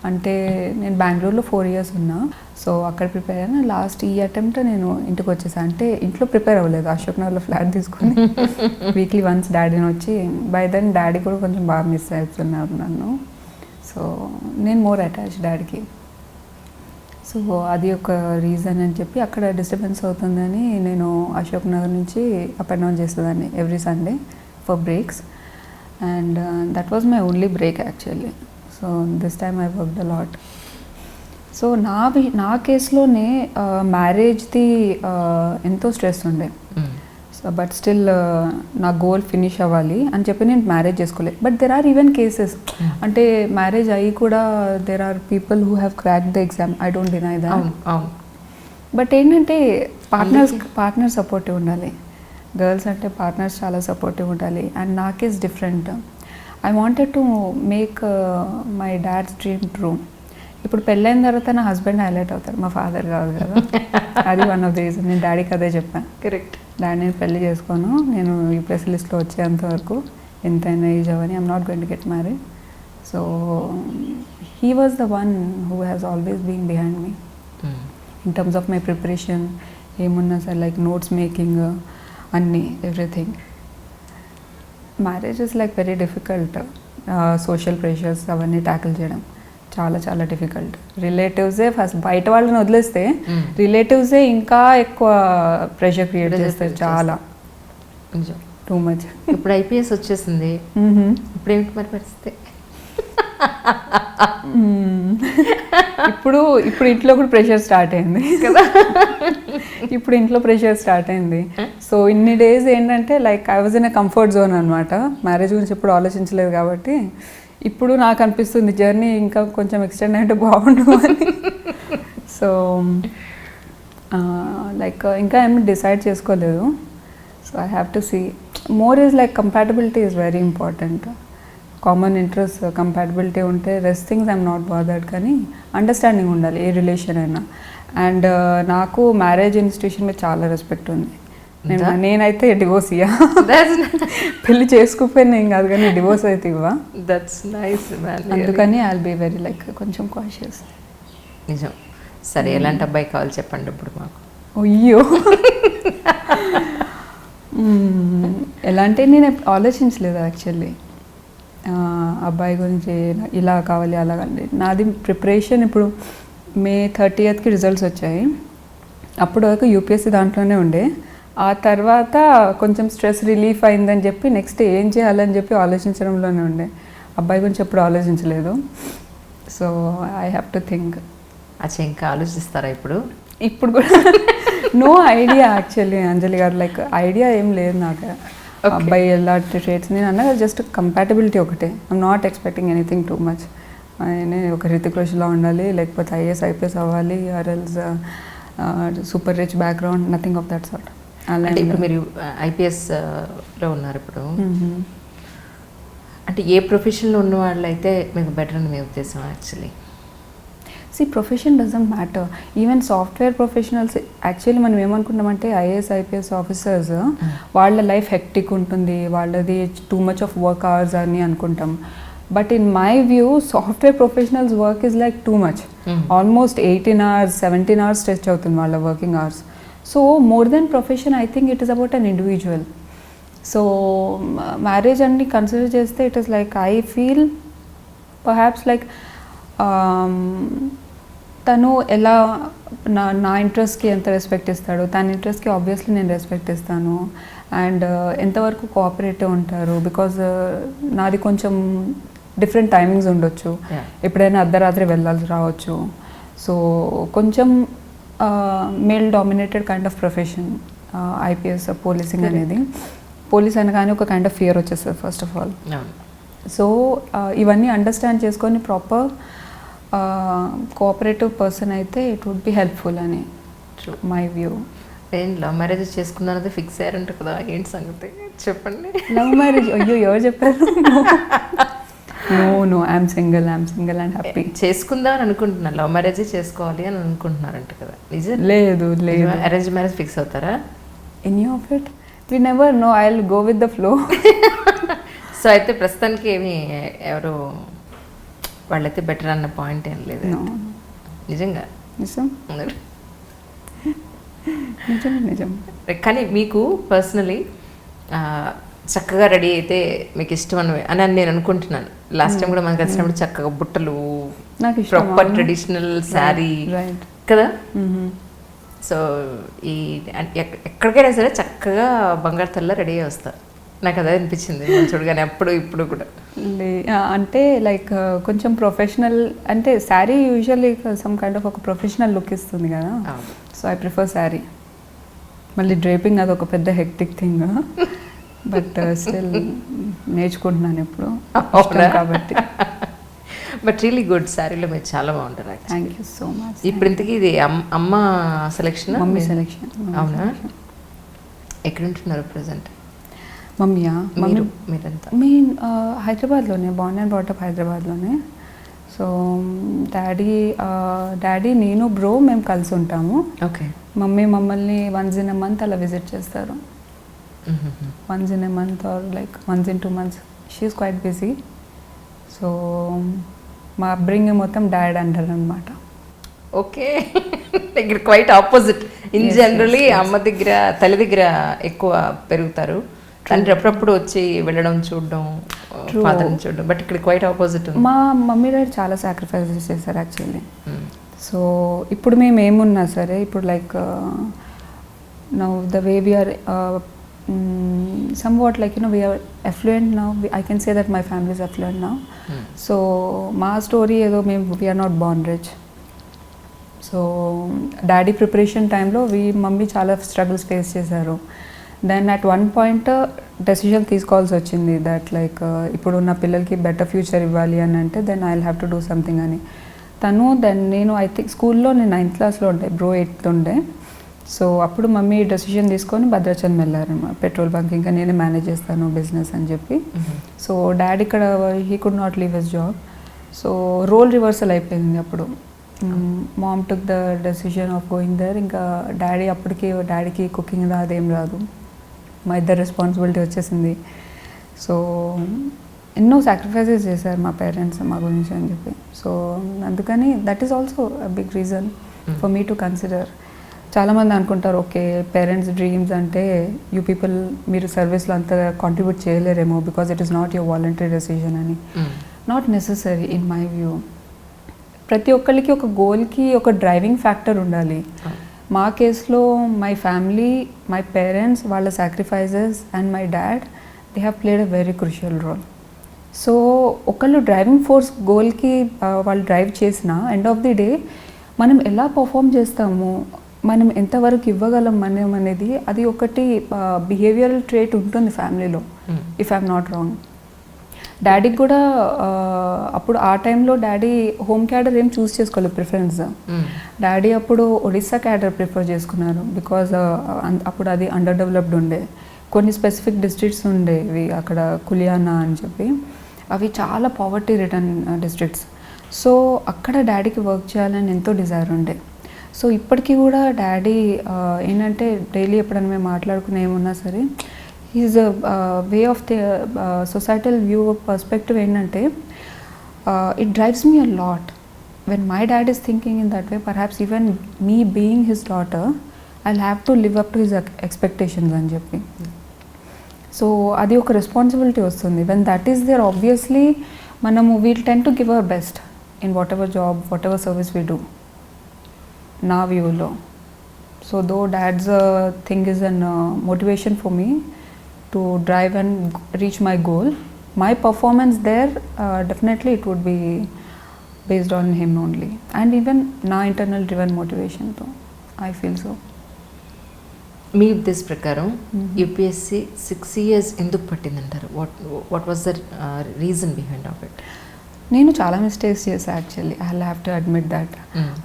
Speaker 3: అంటే నేను బెంగళూరులో 4 years ఉన్నా. సో అక్కడ ప్రిపేర్ అయ్యాను. లాస్ట్ ఈ అటెంప్ట్ నేను ఇంటికి వచ్చేసాను. అంటే ఇంట్లో ప్రిపేర్ అవ్వలేదు, అశోక్ నగర్లో ఫ్లాట్ తీసుకుని వీక్లీ వన్స్ డాడీని వచ్చి, బై దెన్ డాడీ కూడా కొంచెం బాగా మిస్ అవుతున్నారు నన్ను. సో నేను మోర్ అటాచ్ డాడీకి. సో అది ఒక రీజన్ అని చెప్పి అక్కడ డిస్టర్బెన్స్ అవుతుందని నేను అశోక్ నగర్ నుంచి అప్ అండ్ డౌన్ చేసేదాన్ని every Sunday for breaks. And that was my only break actually. So this time I worked a lot. So నా కేసులోనే మ్యారేజ్ది ఎంతో స్ట్రెస్ ఉండే. సో బట్ స్టిల్ నా గోల్ ఫినిష్ అవ్వాలి అని చెప్పి నేను మ్యారేజ్ చేసుకోలేదు. But there are even cases, అంటే మ్యారేజ్ అయ్యి కూడా there are people who have cracked the exam. I don't deny that. But ఏంటంటే పార్ట్నర్ సపోర్టివ్ ఉండాలి. గర్ల్స్ అంటే పార్ట్నర్స్ చాలా సపోర్టివ్ ఉండాలి. అండ్ నా case different. I wanted to make my dad's dream true. ఇప్పుడు పెళ్ళైన తర్వాత నా హస్బెండ్ హైలైట్ అవుతారు, మా ఫాదర్ కాదు కదా. అది వన్ ఆఫ్ ద రీజన్. నేను డాడీకి అదే చెప్పాను.
Speaker 2: కరెక్ట్.
Speaker 3: డాడీ నేను పెళ్లి చేసుకోను, నేను యూపీఎస్సీ లిస్ట్లో వచ్చేంత వరకు ఎంతైనా ఏజ్ అవని, I'm not going to get married. So he was the one who has always been behind me in terms of my preparation. ఏమున్నా సార్ లైక్ నోట్స్ మేకింగ్ అన్నీ, everything. Marriage is like very difficult. Social pressures అవన్నీ ట్యాకిల్ చేయడం చాలా చాలా డిఫికల్ట్. రిలేటివ్సే ఫస్ట్, బయట వాళ్ళని వదిలేస్తే రిలేటివ్సే ఇంకా ఎక్కువ ప్రెషర్ క్రియేట్ చేస్తారు, చాలా టూ మచ్.
Speaker 2: ఇప్పుడు ఐపీఎస్ వచ్చేసింది, ఇప్పుడు ఏమిటి మరి పరిస్థితి?
Speaker 3: ఇప్పుడు ఇంట్లో కూడా ప్రెషర్ స్టార్ట్ అయింది కదా. ఇప్పుడు ఇంట్లో ప్రెషర్ స్టార్ట్ అయింది. సో ఇన్ని డేస్ ఏంటంటే like I was in a comfort zone అనమాట. మ్యారేజ్ గురించి ఎప్పుడు ఆలోచించలేదు కాబట్టి ఇప్పుడు నాకు అనిపిస్తుంది జర్నీ ఇంకా కొంచెం ఎక్స్టెండ్ అయితే బాగుండు అని. సో లైక్ ఇంకా ఏమి డిసైడ్ చేసుకోలేదు. So I have to see. More is like compatibility is very important. Common interest compatibility ఉంటే rest things I'm not bothered, కానీ అండర్స్టాండింగ్ ఉండాలి ఏ రిలేషన్ అయినా. అండ్ నాకు మ్యారేజ్ ఇన్స్టిట్యూషన్ మీద చాలా రెస్పెక్ట్ ఉంది. నేనైతే డివోర్స్ ఇయ్యా. పెళ్లి చేసుకోకపోయినా ఏం కాదు, కానీ డివోర్స్ అయితే ఇవ్వా.
Speaker 2: That's nice.
Speaker 3: అందుకని I will be very like కొంచెం కాషియస్.
Speaker 2: నిజం. సరే, ఎలాంటి అబ్బాయి కావాలి చెప్పండి ఇప్పుడు మాకు.
Speaker 3: అయ్యో, ఎలా అంటే నేను ఆలోచించలేదు యాక్చువల్లీ అబ్బాయి గురించి ఇలా కావాలి అలా కావాలి. నాది ప్రిపరేషన్ ఇప్పుడు May 30th రిజల్ట్స్ వచ్చాయి. అప్పుడు వరకు యూపీఎస్సీ దాంట్లోనే ఉండే. ఆ తర్వాత కొంచెం స్ట్రెస్ రిలీఫ్ అయిందని చెప్పి నెక్స్ట్ ఏం చేయాలని చెప్పి ఆలోచించడంలోనే ఉండే. అబ్బాయి గురించి ఎప్పుడు ఆలోచించలేదు. So I have to think.
Speaker 2: అచ్చా, ఇంకా ఆలోచిస్తారా ఇప్పుడు
Speaker 3: కూడా? నో ఐడియా యాక్చువల్లీ అంజలి గారు, లైక్ ఐడియా ఏం లేదు నాకు. అబ్బాయి ఎలాంటి ట్రేట్స్, నేను అన్నా జస్ట్ కంపాటబిలిటీ ఒకటే. I'm not expecting anything too much. నేను ఒక హృతిక్ రోషన్లా ఉండాలి, లేకపోతే ఐఏఎస్ ఐపీఎస్ అవ్వాలి, or else super rich background, nothing of that sort.
Speaker 2: అంటే ఇప్పుడు మీరు ఐపీఎస్లో ఉన్నారు ఇప్పుడు, అంటే ఏ ప్రొఫెషన్లో ఉన్న వాళ్ళు అయితే మీకు బెటర్ అని మీ ఉద్దేశం? Actually
Speaker 3: profession doesn't matter. Even software professionals actually మనం ఏమనుకుంటామంటే ఐఏఎస్ ఐపీఎస్ ఆఫీసర్స్ వాళ్ళ లైఫ్ హెక్టిక్ ఉంటుంది, వాళ్ళది too much of work hours అని అనుకుంటాం. But in my view software professionals work is like too much. Almost 18 hours 17 hours stretch అవుతుంది వాళ్ళ working hours. So more than profession I think it is about an individual. So marriage అన్ని కన్సిడర్ చేస్తే it is like I feel perhaps like తను ఎలా నా ఇంట్రెస్ట్కి ఎంత రెస్పెక్ట్ ఇస్తాడు, తన ఇంట్రెస్ట్కి ఆబ్వియస్లీ నేను రెస్పెక్ట్ ఇస్తాను. అండ్ ఎంతవరకు కోఆపరేటివ్ ఉంటారు, బికాజ్ నాది కొంచెం డిఫరెంట్ టైమింగ్స్ ఉండొచ్చు, ఎప్పుడైనా అర్ధరాత్రి వెళ్ళాల్సి రావచ్చు. సో కొంచెం male dominated kind of profession IPS policing అనేది. పోలీస్ అనగానే ఒక కైండ్ ఆఫ్ ఫియర్ వచ్చేస్తుంది ఫస్ట్ ఆఫ్ ఆల్. సో ఇవన్నీ అండర్స్టాండ్ చేసుకొని ప్రాపర్ కోఆపరేటివ్ పర్సన్ అయితే ఇట్ వుడ్ బి హెల్ప్ఫుల్ అని మై వ్యూ.
Speaker 2: నేను లవ్ మ్యారేజ్ చేసుకున్నానది ఫిక్స్ అయ్యారంట కదా, ఏంటి సంగతి చెప్పండి.
Speaker 3: Love marriage? అయ్యో, ఎవరు చెప్పారు? No I'm single and happy.
Speaker 2: చేసుకుందాం అని అనుకుంటున్నాను, లవ్ మ్యారేజ్ చేసుకోవాలి అని అనుకుంటున్నారంట కదా, నిజం?
Speaker 3: లేదు,
Speaker 2: అరేంజ్ మ్యారేజ్ ఫిక్స్ అవుతారా?
Speaker 3: Any of it, we never know. I will go with the flow.
Speaker 2: So అయితే ప్రస్తుతానికి ఏమి ఎవరు వాళ్ళైతే బెటర్ అన్న పాయింట్ ఏం లేదు.
Speaker 3: No.
Speaker 2: నిజంగా
Speaker 3: నిజం నిజం నిజం.
Speaker 2: కానీ మీకు పర్సనలీ చక్కగా రెడీ అయితే మీకు ఇష్టం అని నేను అనుకుంటున్నాను. లాస్ట్ టైం కూడా మనకు వచ్చినప్పుడు చక్కగా బుట్టలు,
Speaker 3: నాకు ఇష్టం,
Speaker 2: ప్రాపర్
Speaker 3: అవును.
Speaker 2: Traditional sari
Speaker 3: right.
Speaker 2: కదా. సో ఈ ఎక్కడికైనా సరే చక్కగా బంగారు తల్ల రెడీ అయ్యి వస్తారు. నాకు అదే అనిపించింది చూడగానే అప్పుడు ఇప్పుడు కూడా.
Speaker 3: అంటే లైక్ కొంచెం ప్రొఫెషనల్, అంటే sari usually some kind of ఒక ప్రొఫెషనల్ లుక్ ఇస్తుంది కదా. So I prefer sari. మళ్ళీ డ్రేపింగ్ అది ఒక పెద్ద హెక్టిక్ థింగ్, బట్ స్టిల్ నేర్చుకుంటున్నాను ఇప్పుడు కాబట్టి.
Speaker 2: బట్ రియలీ గుడ్, శారీలో మీరు చాలా బాగుంటారు.
Speaker 3: Thank you so much.
Speaker 2: ఇప్పుడు ఇంతకీ ఇది అమ్మ సెలెక్షన్,
Speaker 3: మమ్మీ సెలెక్షన్.
Speaker 2: అవునా? ఎక్కడ ఉంటున్నారు ప్రజెంట్?
Speaker 3: మమ్మీయా?
Speaker 2: మీరంతా
Speaker 3: మీన్ హైదరాబాద్లోనే, బార్న్ అండ్ బ్రాట్ అప్ హైదరాబాద్లోనే. సో డాడీ నేను బ్రో మేము కలిసి ఉంటాము.
Speaker 2: ఓకే.
Speaker 3: మమ్మీ మమ్మల్ని వన్స్ ఇన్ ఎ మంత్ అలా విజిట్ చేస్తారు. Once in a month or like once in 2 months. She's quite busy. So మా అప్బ్రింగింగ్ మొత్తం డాడ్ అంటారు అనమాట.
Speaker 2: ఓకే. ఇక్కడ క్వైట్ ఆపోజిట్. ఇన్ జనరలీ అమ్మ దగ్గర, తల్లి దగ్గర ఎక్కువ పెరుగుతారు. తండ్రి అప్పుడప్పుడు వచ్చి వెళ్ళడం, చూడడం, ఫాదర్ని చూడడం. బట్ ఇక్కడ క్వైట్ ఆపోజిట్.
Speaker 3: మా మమ్మీ డాడీ చాలా సాక్రిఫైసెస్ చేశారు యాక్చువల్లీ. సో ఇప్పుడు మేము ఏమున్నా సరే, ఇప్పుడు like now the way we are somewhat like we are affluent now. I can say that my family is affluent now. So మా స్టోరీ ఏదో మేము we are not born rich. So daddy preparation టైంలో మమ్మీ చాలా స్ట్రగుల్స్ ఫేస్ చేశారు. Then at one point decision తీసుకోవాల్సి వచ్చింది దట్ లైక్ ఇప్పుడు నా పిల్లలకి బెటర్ ఫ్యూచర్ ఇవ్వాలి అని అంటే then I will have to do something అని. దెన్ నేను ఐ థింక్ స్కూల్లో నేను 9th క్లాస్లో ఉండే, బ్రో 8th ఉండే. సో అప్పుడు మమ్మీ డెసిషన్ తీసుకొని భద్రాచలం వెళ్ళారు, పెట్రోల్ బంక్. ఇంకా నేనే మేనేజ్ చేస్తాను బిజినెస్ అని చెప్పి. సో డాడీ ఇక్కడ he could not leave his job. So role reversal అయిపోయింది అప్పుడు. Mom took the decision of going there. ఇంకా డాడీకి కుకింగ్ అదేం రాదు, మా ఇద్దరు రెస్పాన్సిబిలిటీ వచ్చేసింది. సో ఎన్నో సాక్రిఫైసెస్ చేశారు మా పేరెంట్స్ మా గురించి అని చెప్పి. సో అందుకని that is also a big reason for me to consider. చాలామంది అనుకుంటారు ఓకే పేరెంట్స్ డ్రీమ్స్ అంటే యూ పీపుల్ మీరు సర్వీస్లో అంత కాంట్రిబ్యూట్ చేయలేరేమో because it is not your voluntary decision అని. Not necessary in my view. ప్రతి ఒక్కరికి ఒక గోల్కి ఒక డ్రైవింగ్ ఫ్యాక్టర్ ఉండాలి. మా కేసులో మై ఫ్యామిలీ, మై పేరెంట్స్, వాళ్ళ sacrifices and my dad, they have played a very crucial role. So ఒకళ్ళు డ్రైవింగ్ ఫోర్స్ గోల్కి వాళ్ళు డ్రైవ్ చేసిన ఎండ్ ఆఫ్ ది డే మనం ఎలా పర్ఫామ్ చేస్తాము, మనం ఎంతవరకు ఇవ్వగలం మనం అనేది అది ఒకటి బిహేవియరల్ ట్రేట్ ఉంటుంది ఫ్యామిలీలో, ఇఫ్ ఐఎమ్ నాట్ రాంగ్. డాడీకి కూడా అప్పుడు ఆ టైంలో డాడీ హోమ్ క్యాడర్ ఏం చూస్ చేసుకోలేదు ప్రిఫరెన్స్. డాడీ అప్పుడు ఒడిస్సా క్యాడర్ ప్రిఫర్ చేసుకున్నారు బికాజ్ అప్పుడు అది అండర్ డెవలప్డ్ ఉండే. కొన్ని స్పెసిఫిక్ డిస్ట్రిక్ట్స్ ఉండేవి అక్కడ, కులియానా అని చెప్పి, అవి చాలా పావర్టీ రిటర్న్ డిస్ట్రిక్ట్స్. సో అక్కడ డాడీకి వర్క్ చేయాలని ఎంతో డిజైర్ ఉండే. సో ఇప్పటికీ కూడా డాడీ ఏంటంటే డైలీ ఎప్పుడైనా మేము మాట్లాడుకునే ఏమున్నా సరే is way of the societal view perspective ఏంటంటే it drives me a lot when my dad is thinking in that way. Perhaps even me being his daughter I will have to live up to his expectations అని చెప్పి. సో అది ఒక రెస్పాన్సిబిలిటీ వస్తుంది. When that is there obviously మనము we'll tend to give our best in whatever job, whatever service we do నా వ్యూలో. So though dad's thing is an motivation for me to drive and reach my goal. My performance there definitely it would be based on him only and even నా ఇంటర్నల్ డ్రివెన్ మోటివేషన్తో ఐ ఫీల్ సో.
Speaker 2: మీ ఉద్దేశ ప్రకారం యూపీఎస్సీ 6 years ఎందుకు పట్టిందంటారు? What was the reason behind of it?
Speaker 3: నేను చాలా మిస్టేక్స్ చేశాను actually, I have to admit that.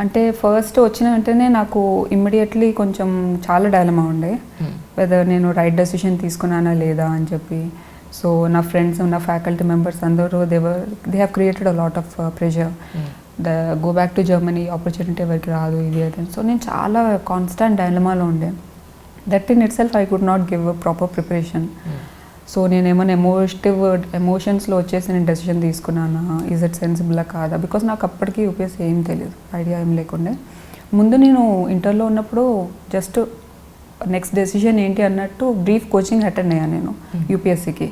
Speaker 3: అంటే ఫస్ట్ వచ్చిన వెంటనే నాకు ఇమ్మీడియట్లీ కొంచెం చాలా డైలమా ఉండే వెదర్ నేను రైట్ డెసిషన్ తీసుకున్నానా లేదా అని చెప్పి. సో నా ఫ్రెండ్స్, నా ఫ్యాకల్టీ మెంబర్స్ అందరూ they have created a lot of pressure. Go back to Germany, opportunity ఎవరికి రాదు, ఇది అది. సో నేను చాలా కాన్స్టాంట్ డైలమాలో ఉండే. That in it self I could not give a proper preparation. So నేను ఏమైనా ఎమోషన్స్లో వచ్చేసి నేను డెసిషన్ తీసుకున్నానా, ఈజ్ ఇట్ సెన్సిబుల్లా కాదా, బికాస్ నాకు అప్పటికి యూపీఎస్సీ ఏం తెలియదు, ఐడియా ఏం లేకుండే. ముందు నేను ఇంటర్లో ఉన్నప్పుడు జస్ట్ నెక్స్ట్ డెసిషన్ ఏంటి అన్నట్టు బ్రీఫ్ కోచింగ్ అటెండ్ అయ్యాను నేను యూపీఎస్సీకి.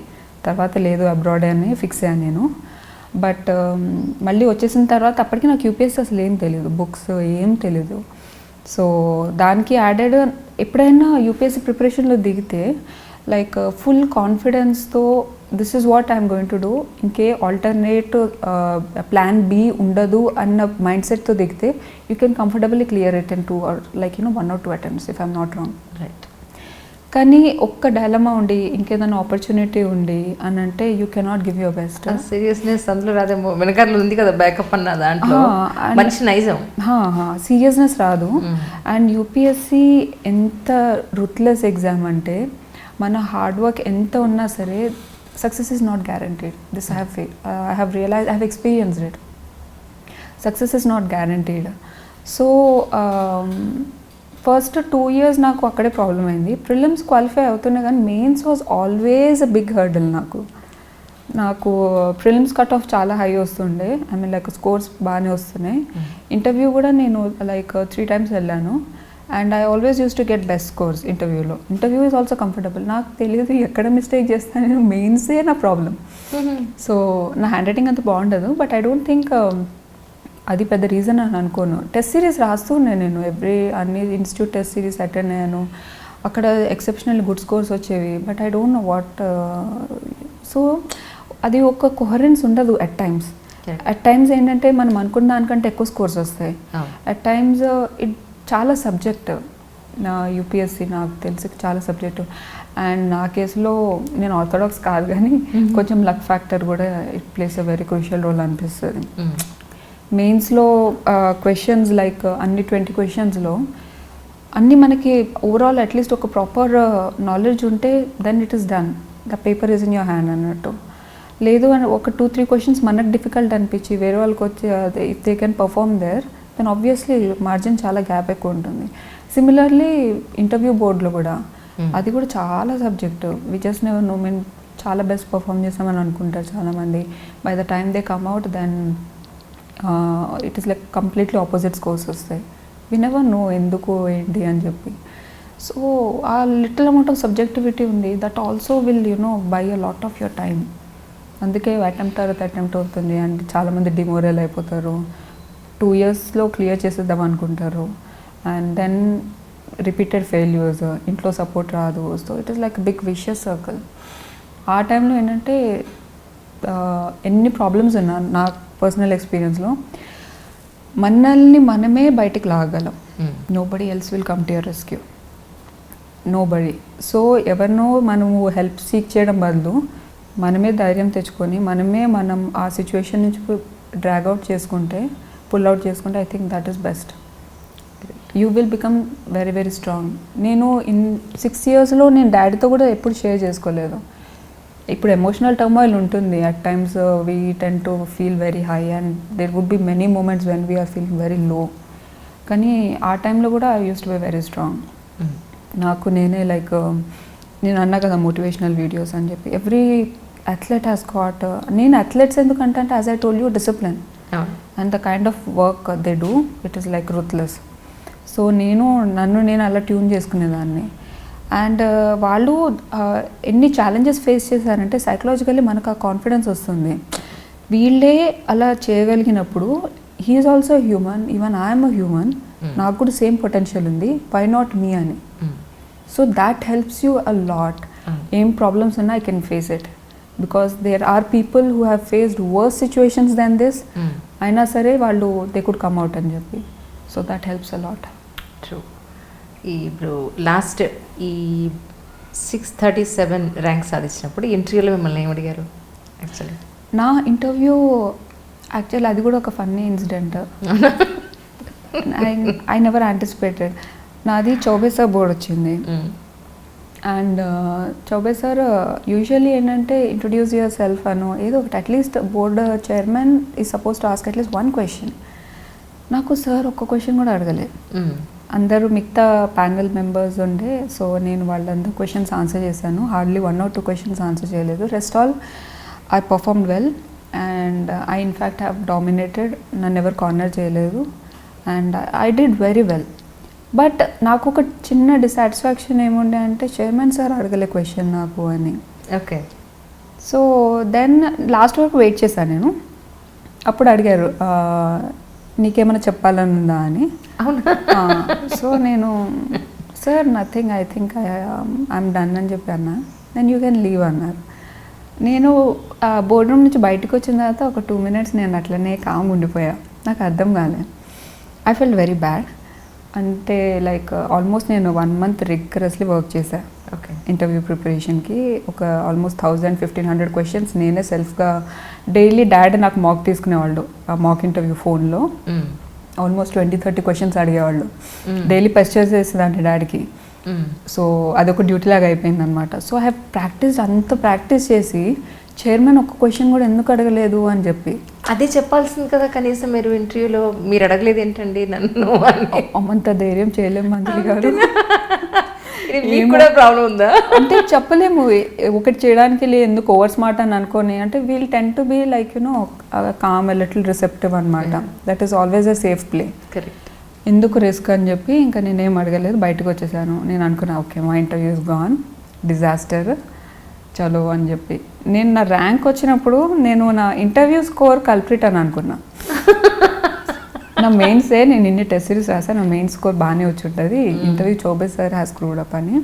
Speaker 3: తర్వాత లేదు అబ్రాడ్ అని ఫిక్స్ అయ్యాను నేను. బట్ మళ్ళీ వచ్చేసిన తర్వాత అప్పటికి నాకు యూపీఎస్సీ అసలు ఏం తెలియదు, బుక్స్ ఏం తెలీదు. సో దానికి యాడెడ్ ఎప్పుడైనా యూపీఎస్సీ ప్రిపరేషన్లో దిగితే లైక్ ఫుల్ కాన్ఫిడెన్స్తో this is what I'm going to do, ఇంకే ఆల్టర్నేట్ ప్లాన్ బి ఉండదు అన్న మైండ్ సెట్తో దిగితే you can comfortably clear it in 2 or 1 or 2 attempts if I'm not wrong.
Speaker 2: Right.
Speaker 3: కానీ ఒక్క డైలమా ఉండి ఇంకేదైనా ఆపర్చునిటీ ఉండి అని అంటే you cannot give your best.
Speaker 2: Seriousness అందులో రాదేమో, వెనకాల ఉంది కదా బ్యాకప్ అన్న దాంట్లో మనిషి నైజం,
Speaker 3: సీరియస్నెస్ రాదు. అండ్ యూపీఎస్సీ ఎంత రూత్లెస్ ఎగ్జామ్ అంటే మన హార్డ్ వర్క్ ఎంత ఉన్నా సరే success is not guaranteed. This I have realise, I have experienced it. Success is not guaranteed. So first 2 years నాకు అక్కడే ప్రాబ్లం అయింది. ప్రిలిమ్స్ క్వాలిఫై అవుతున్నా కానీ mains was always a big hurdle. నాకు ప్రిలిమ్స్ కట్ ఆఫ్ చాలా హై వస్తుండే, ఐ మీన్ లైక్ స్కోర్స్ బాగానే వస్తున్నాయి. ఇంటర్వ్యూ కూడా నేను లైక్ 3 times వెళ్ళాను and I always use to get best scores ఇంటర్వ్యూలో. Interview is also comfortable. నాకు తెలియదు ఎక్కడ మిస్టేక్ చేస్తాను నేను, మెయిన్సే నా ప్రాబ్లం. సో నా హ్యాండ్ రైటింగ్ అంత బాగుండదు, బట్ ఐ డోంట్ థింక్ అది పెద్ద రీజన్ అని అనుకోను. టెస్ట్ సిరీస్ రాస్తూ ఉన్నాను నేను, అన్ని ఇన్స్టిట్యూట్ టెస్ట్ సిరీస్ అటెండ్ అయ్యాను, అక్కడ ఎక్సెప్షనల్ గుడ్ స్కోర్స్ వచ్చేవి. But I don't know what, so అది ఒక కొహరెన్స్ ఉండదు అట్ టైమ్స్. అట్ టైమ్స్ ఏంటంటే మనం అనుకున్న దానికంటే ఎక్కువ స్కోర్స్ వస్తాయి. అట్ టైమ్స్ ఇట్ చాలా సబ్జెక్ట్. నా యూపీఎస్సీ నాకు తెలిసి చాలా సబ్జెక్టు. అండ్ నా కేసులో నేను ఆర్థోడాక్స్ కాదు కానీ కొంచెం లక్ ఫ్యాక్టర్ కూడా it plays a very crucial role అనిపిస్తుంది. మెయిన్స్లో క్వశ్చన్స్ లైక్ అన్ని 20 questions అన్నీ మనకి ఓవరాల్ అట్లీస్ట్ ఒక ప్రాపర్ నాలెడ్జ్ ఉంటే then it is done, the paper is in your hand అన్నట్టు. లేదు అని ఒక 2-3 questions మనకు డిఫికల్ట్ అనిపించి వేరే వాళ్ళకి వచ్చి if they can perform there then obviously margin చాలా గ్యాప్ ఎక్కువ ఉంటుంది. సిమిలర్లీ ఇంటర్వ్యూ బోర్డులో కూడా అది కూడా చాలా subject. We just never know, మేము చాలా బెస్ట్ పర్ఫామ్ చేసామని అనుకుంటారు చాలామంది. By the time they come out then it is like completely opposite scores వస్తాయి. వి నెవర్ నో ఎందుకు ఏంటి అని చెప్పి. So a little amount of subjectivity ఉంది, that also will buy a lot of your time. అందుకే అటెంప్ట్ అవుతుంది అండ్ చాలామంది డిమోరల్ అయిపోతారు. 2 yearsలో క్లియర్ చేసేద్దాం అనుకుంటారు అండ్ దెన్ రిపీటెడ్ ఫెయిల్యూర్స్, ఇంట్లో సపోర్ట్ రాదు. So it is like big vicious circle. ఆ టైంలో ఏంటంటే ఎన్ని ప్రాబ్లమ్స్ ఉన్నా నా పర్సనల్ ఎక్స్పీరియన్స్లో మనల్ని మనమే బయటికి లాగలం. Nobody else will come to your rescue, nobody. So ఎవరినో మనము హెల్ప్ సీక్ చేయడం బదులు మనమే ధైర్యం తెచ్చుకొని మనం ఆ సిచ్యువేషన్ నుంచి డ్రాగ్ అవుట్ చేసుకుంటే, పుల్ అవుట్ చేసుకుంటే I think that is best. You will become very very strong. నేను ఇన్ 6 yearsలో నేను డాడీతో కూడా ఎప్పుడు షేర్ చేసుకోలేదు. ఇప్పుడు ఎమోషనల్ టర్మాయిల్ ఉంటుంది, at times we tend to feel very high and there would be many moments when we're feeling very low. కానీ ఆ టైంలో కూడా I use to be very strong. నాకు నేనే లైక్ నేను అన్నా కదా మోటివేషనల్ వీడియోస్ అని చెప్పి, ఎవ్రీ అథ్లెట్ హ్యాస్ గాట్, నేను అథ్లెట్స్ ఎందుకంటే as I told you discipline and the kind of work they do it is like ruthless. So నన్ను నేను అలా ట్యూన్ చేసుకునేదాన్ని. అండ్ వాళ్ళు ఎన్ని ఛాలెంజెస్ ఫేస్ చేశారంటే సైకలాజికల్లీ మనకు ఆ కాన్ఫిడెన్స్ వస్తుంది. వీళ్ళే అలా చేయగలిగినప్పుడు he is also human, even I'm a human, నాకు కూడా సేమ్ పొటెన్షియల్ ఉంది, వై నాట్ మీ అని. So that helps you a lot. ఏం ప్రాబ్లమ్స్ ఉన్నా I can face it because there are people who have faced worse situations than this, అయినా సరే వాళ్ళు దే కుడ్ కమ్ అవుట్ అని చెప్పి. So that helps a lot.
Speaker 2: True. ఇప్పుడు లాస్ట్ ఈ 637 ర్యాంక్ సాధించినప్పుడు ఇంటర్వ్యూలో మిమ్మల్ని ఏం అడిగారు? యాక్చువల్లీ
Speaker 3: నా ఇంటర్వ్యూ యాక్చువల్లీ అది కూడా ఒక funny incident. I never anticipated. నాది చౌబే సార్ బోర్డ్ వచ్చింది అండ్ చౌబే సార్ యూజువల్లీ ఏంటంటే ఇంట్రొడ్యూస్ యువర్ సెల్ఫ్ అను ఏదో ఒకటి, at least board chairman is suppose to ask at least 1 question. నాకు సార్ ఒక్క క్వశ్చన్ కూడా అడగలేదు. అందరూ మిగతా ప్యానెల్ మెంబర్స్ ఉండే, సో నేను వాళ్ళందరూ క్వశ్చన్స్ ఆన్సర్ చేశాను. హార్డ్లీ 1 or 2 క్వశ్చన్స్ ఆన్సర్ చేయలేదు. Rest all I performed well and I in fact have dominated. నన్ను ఎవరు కార్నర్ చేయలేదు and I did very well. But నాకు ఒక చిన్న డిసాటిస్ఫాక్షన్ ఏముండే అంటే చైర్మన్ సార్ అడగలే క్వశ్చన్ నాకు అని.
Speaker 2: ఓకే.
Speaker 3: సో దెన్ లాస్ట్ వరకు వెయిట్ చేశాను నేను. అప్పుడు అడిగారు నీకేమైనా చెప్పాలని ఉందా అని. సో నేను sir nothing, I think I'm done అని చెప్పి అన్నా. దెన్ యూ కెన్ లీవ్ అన్నారు. నేను బోర్డ్ రూమ్ నుంచి బయటకు వచ్చిన తర్వాత ఒక 2 minutes నేను అట్లనే కామ్ ఉండిపోయా. నాకు అర్థం కాలేదు. I felt very bad. అంటే లైక్ ఆల్మోస్ట్ నేను 1 month రిగ్గరస్లీ వర్క్ చేశాను.
Speaker 2: ఓకే.
Speaker 3: ఇంటర్వ్యూ ప్రిపరేషన్కి ఒక ఆల్మోస్ట్ 1000-1500 క్వశ్చన్స్ నేనే సెల్ఫ్గా డైలీ డాడీ నాకు మాక్ తీసుకునేవాళ్ళు. ఆ మాక్ ఇంటర్వ్యూ ఫోన్లో ఆల్మోస్ట్ 20-30 క్వశ్చన్స్ అడిగేవాళ్ళు. డైలీ పెస్చర్ చేసేదాన్ని డాడీకి. సో అదొక డ్యూటీ లాగా అయిపోయింది అనమాట. సో ఐ హ్యావ్ ప్రాక్టీస్ చేసి చైర్మన్ ఒక్క క్వశ్చన్ కూడా ఎందుకు అడగలేదు అని చెప్పి.
Speaker 2: అదే చెప్పాల్సింది కదా కనీసం మీరు ఇంటర్వ్యూలో. మీరు అడగలేదు ఏంటండి నన్ను?
Speaker 3: అమ్మంత ధైర్యం చేయలేము మంత్రి గారు.
Speaker 2: మీకు కూడా ప్రాబ్లం ఉందా?
Speaker 3: అంటే చెప్పలేము ఒకటి చేయడానికి ఎందుకు ఓవర్ స్మార్ట్ అని అనుకోని. అంటే we'll tend to be like calm little receptive అనమాట. That is always a safe play.
Speaker 2: Correct.
Speaker 3: ఎందుకు రిస్క్ అని చెప్పి ఇంకా నేనేం అడగలేదు, బయటకు వచ్చేసాను. నేను అనుకున్నా ఓకే మా ఇంటర్వ్యూ ఇస్ గాన్, డిజాస్టర్, చలో అని చెప్పి. నేను నా ర్యాంక్ వచ్చినప్పుడు నేను నా ఇంటర్వ్యూ స్కోర్ కల్ప్రిట్ అని అనుకున్నా. నా మెయిన్సే నేను ఇన్ని టెస్ట్ సిరీస్ రాసాను, నా మెయిన్ స్కోర్ బాగానే వచ్చి ఉంటుంది. Interview Chaubey sir has screwed up అని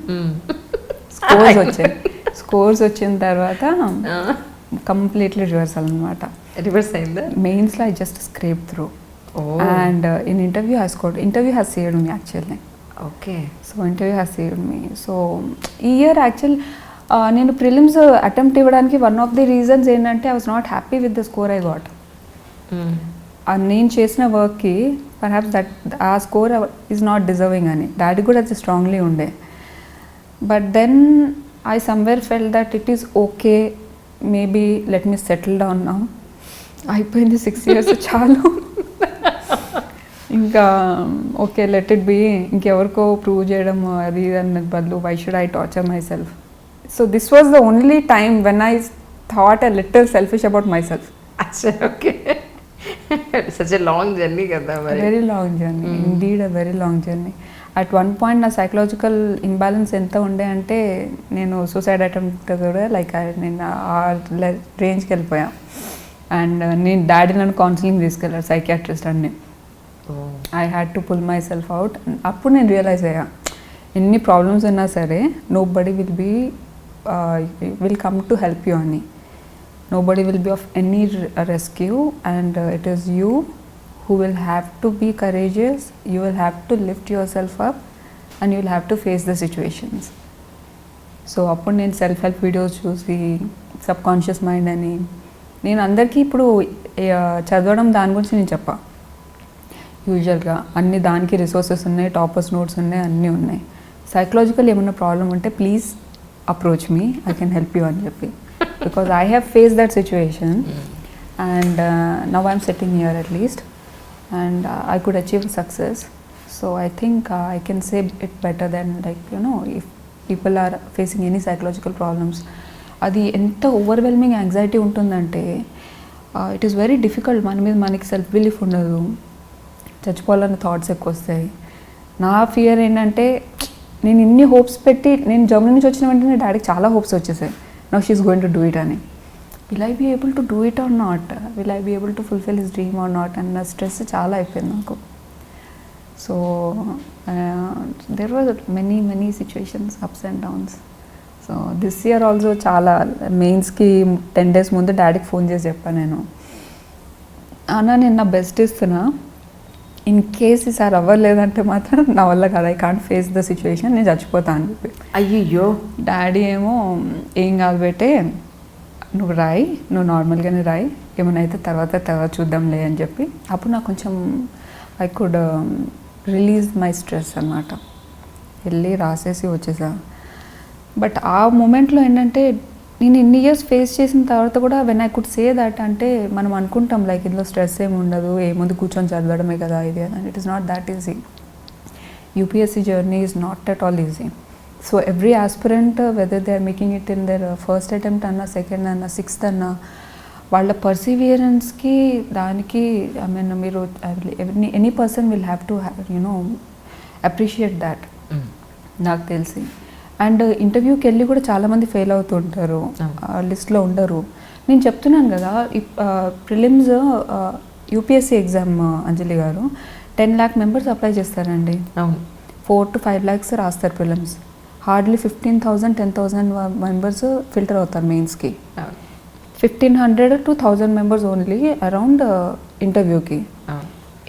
Speaker 3: స్కోర్స్ వచ్చిన తర్వాత కంప్లీట్లీ రివర్సల్ అనమాట.
Speaker 2: రివర్స్ అయిందా?
Speaker 3: మెయిన్స్లో I just scrape through and in interview I scored. Interview has saved me actually.
Speaker 2: Okay.
Speaker 3: So interview has saved me. So ఈ ఇయర్ యాక్చువల్ నేను ప్రిలిమ్స్ అటెంప్ట్ ఇవ్వడానికి వన్ ఆఫ్ ది రీజన్స్ ఏంటంటే I was not happy with the score I got. నేను చేసిన వర్క్కి పర్హాప్స్ దట్ ఆ స్కోర్ ఈజ్ నాట్ డిజర్వింగ్ అని డాడీ కూడా అది స్ట్రాంగ్లీ ఉండే. But then I somewhere felt that it is okay, maybe let me settle down now. అయిపోయింది 6 years చాలు. ఇంకా ఓకే లెట్ ఇట్ బీ. ఇంకెవరికో ప్రూవ్ చేయడం అది అన్న బదులు why should I torture myself. So this was the only time when I thought a little selfish about myself.
Speaker 2: Okay. Such a long journey kada mari.
Speaker 3: Very long journey. Indeed a very long journey. At one point na psychological imbalance enta unde ante nenu suicide attempt kuda like నేను ఆ రేంజ్కి వెళ్ళిపోయా. అండ్ నేను డాడీ నన్ను కౌన్సిలింగ్ తీసుకెళ్ళారు సైకియాట్రిస్ట్ అన్ని. I had to pull myself out. అప్పుడు నేను రియలైజ్ అయ్యా ఎన్ని ప్రాబ్లమ్స్ ఉన్నా సరే nobody will come to help you ani. Nobody will be of any rescue and it is you who will have to be courageous. You will have to lift yourself up and you will have to face the situations. So appudu నేను సెల్ఫ్ హెల్ప్ వీడియోస్ చూసి సబ్ కాన్షియస్ మైండ్ అని నేను అందరికీ ఇప్పుడు చదవడం దాని గురించి నేను చెప్పా. యూజువల్గా అన్ని దానికి రిసోర్సెస్ ఉన్నాయి, టాపర్స్ నోట్స్ ఉన్నాయి, అన్నీ ఉన్నాయి. సైకలాజికల్ ఏమన్నా ప్రాబ్లం ఉంటే please approach me, I can help you అని చెప్పి. Because I have faced that situation and now I'm sitting here at least and I could achieve success. So I think I can say it better than like if people are facing any psychological problems. అది ఎంత ఓవర్వెల్మింగ్ యాంగ్జైటీ ఉంటుందంటే ఇట్ ఈస్ వెరీ డిఫికల్ట్. మన మీద మనకి సెల్ఫ్ బిలీఫ్ ఉండదు, చచ్చిపోవాలన్న థాట్స్ ఎక్కువ వస్తాయి. నా ఫియర్ ఏంటంటే నేను ఇన్ని హోప్స్ పెట్టి నేను జర్మనీ నుంచి వచ్చిన వెంటనే డాడీకి చాలా హోప్స్ వచ్చేసాయి. Now she is going to do it అని. Will I be able to do it or not, will I be able to fulfil his dream or not అన్న స్ట్రెస్ చాలా అయిపోయింది నాకు. So there was many situations ups and downs. So this year also చాలా మెయిన్స్కి 10 days ముందు డాడీకి ఫోన్ చేసి చెప్పాను నేను, అన్న నేను నా బెస్ట్ ఇస్తున్నా, ఇన్ కేస్ ఈసారి అవ్వలేదంటే మాత్రం నా వల్ల కాదు, I can't face the situation, నేను చచ్చిపోతాను అని చెప్పి.
Speaker 2: అయ్యో.
Speaker 3: డాడీ ఏమో ఏం కాదు బేటే, నువ్వు రాయి, నువ్వు నార్మల్గానే రాయి, ఏమైనా అయితే తర్వాత చూద్దాంలే అని చెప్పి. అప్పుడు నాకు కొంచెం I could release my stress అన్నమాట. వెళ్ళి రాసేసి వచ్చేసా. బట్ ఆ మూమెంట్లో ఏంటంటే నేను ఇన్ని ఇయర్స్ ఫేస్ చేసిన తర్వాత కూడా when I could say that, అంటే మనం అనుకుంటాం లైక్ ఇందులో స్ట్రెస్ ఏమి ఉండదు, ఏముంది కూర్చొని చదవడమే కదా ఇది అని. It is not that easy. UPSC journey is not at all easy. So every aspirant, whether they are making it in their first attempt అన్న సెకండ్ అన్న సిక్స్త్ అన్న, వాళ్ళ పర్సివియరెన్స్కి దానికి ఐ మీన్ మీరు any person will have to appreciate that నాకు తెలిసి. అండ్ ఇంటర్వ్యూకి వెళ్ళి కూడా చాలామంది ఫెయిల్ అవుతుంటారు, లిస్ట్లో ఉండరు. నేను చెప్తున్నాను కదా, ప్రిలిమ్స్ UPSC ఎగ్జామ్ అంజలి గారు 10 lakh మెంబర్స్ అప్లై చేస్తారండి. 4 to 5 lakhs రాస్తారు ప్రిలిమ్స్. హార్డ్లీ 15,000 10,000 మెంబర్స్ ఫిల్టర్ అవుతారు మెయిన్స్కి. 1,500 to 1,000 మెంబర్స్ ఓన్లీ అరౌండ్ ఇంటర్వ్యూకి.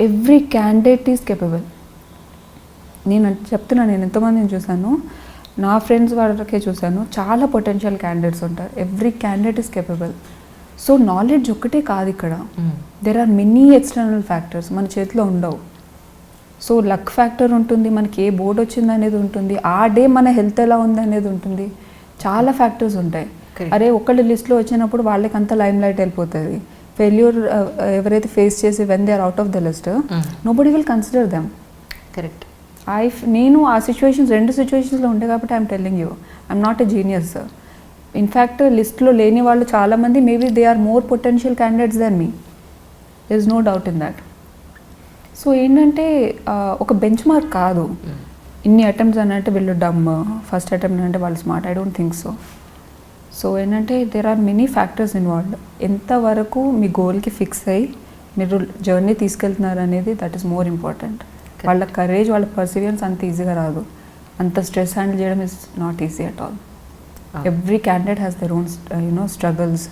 Speaker 3: Every candidate is capable. నేను చెప్తున్నాను, నేను ఎంతోమందిని చూశాను, నా ఫ్రెండ్స్ వాళ్ళకే చూశాను, చాలా పొటెన్షియల్ క్యాండిడేట్స్ ఉంటారు. Every candidate is capable. So knowledge ఒక్కటే కాదు ఇక్కడ, there are many external factors మన చేతిలో ఉండవు. సో లక్ ఫ్యాక్టర్ ఉంటుంది, మనకి ఏ బోర్డు వచ్చింది అనేది ఉంటుంది, ఆ డే మన హెల్త్ ఎలా ఉంది అనేది ఉంటుంది, చాలా ఫ్యాక్టర్స్ ఉంటాయి. అరే ఒకళ్ళ లిస్ట్లో వచ్చినప్పుడు వాళ్ళకి అంత లైమ్ లైట్ వెళ్ళిపోతుంది. ఫెయిల్యూర్ ఎవరైతే ఫేస్ చేసి when they are out of the list, nobody will consider them.
Speaker 2: Correct.
Speaker 3: నేను ఆ సిచ్యువేషన్స్ 2 సిచ్యువేషన్స్లో ఉండే కాబట్టి I'm telling you, I'm not a genius. In fact లిస్ట్లో లేని వాళ్ళు చాలామంది maybe they are more potential candidates than me, there is no doubt in that. So ఏంటంటే ఒక బెంచ్ మార్క్ కాదు ఇన్ని అటెంప్ట్స్ అని అంటే వీళ్ళు డమ్, ఫస్ట్ అటెంప్ట్ అంటే వాళ్ళు smart, I don't think so. So ఏంటంటే there are many factors involved. ఎంతవరకు మీ గోల్కి ఫిక్స్ అయ్యి మీరు జర్నీ తీసుకెళ్తున్నారు అనేది దట్ ఈస్ మోర్ ఇంపార్టెంట్. వాళ్ళ కరేజ్, వాళ్ళ పర్సివియరెన్స్ అంత ఈజీగా రాదు. అంత స్ట్రెస్ హ్యాండిల్ చేయడం is not easy at all. Every candidate has their own struggles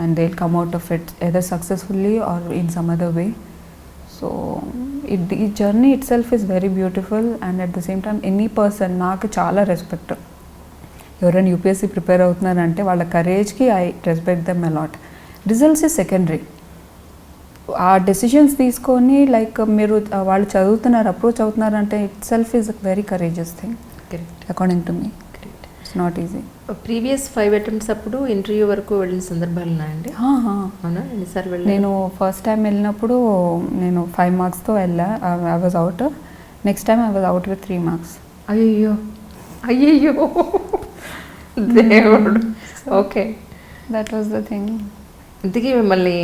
Speaker 3: and they will come out of it either successfully or in some other way. So ఈ journey it self is very beautiful. And at the same time any person, నాకు చాలా రెస్పెక్ట్. ఎవరైనా UPSC ప్రిపేర్ అవుతున్నారంటే వాళ్ళ కరేజ్కి I respect them a lot. Results is secondary. ఆ డెసిషన్స్ తీసుకొని లైక్ మీరు వాళ్ళు చదువుతున్నారు, అప్రోచ్ అవుతున్నారు అంటే itself is a very courageous thing according to me. It's not easy.
Speaker 2: Previous 5 attempts అప్పుడు ఇంటర్వ్యూ వరకు వెళ్ళిన సందర్భాలు ఉన్నాయండి? అవునా, ఎన్నిసార్లు వెళ్ళారు?
Speaker 3: నేను ఫస్ట్ టైం వెళ్ళినప్పుడు నేను 5 marksతో వెళ్ళా, I was out. Next time I was out with 3 marks.
Speaker 2: అయ్యో అయ్యయ్యో దేవుడు. Okay,
Speaker 3: that was the thing.
Speaker 2: ఇంతకీ మిమ్మల్ని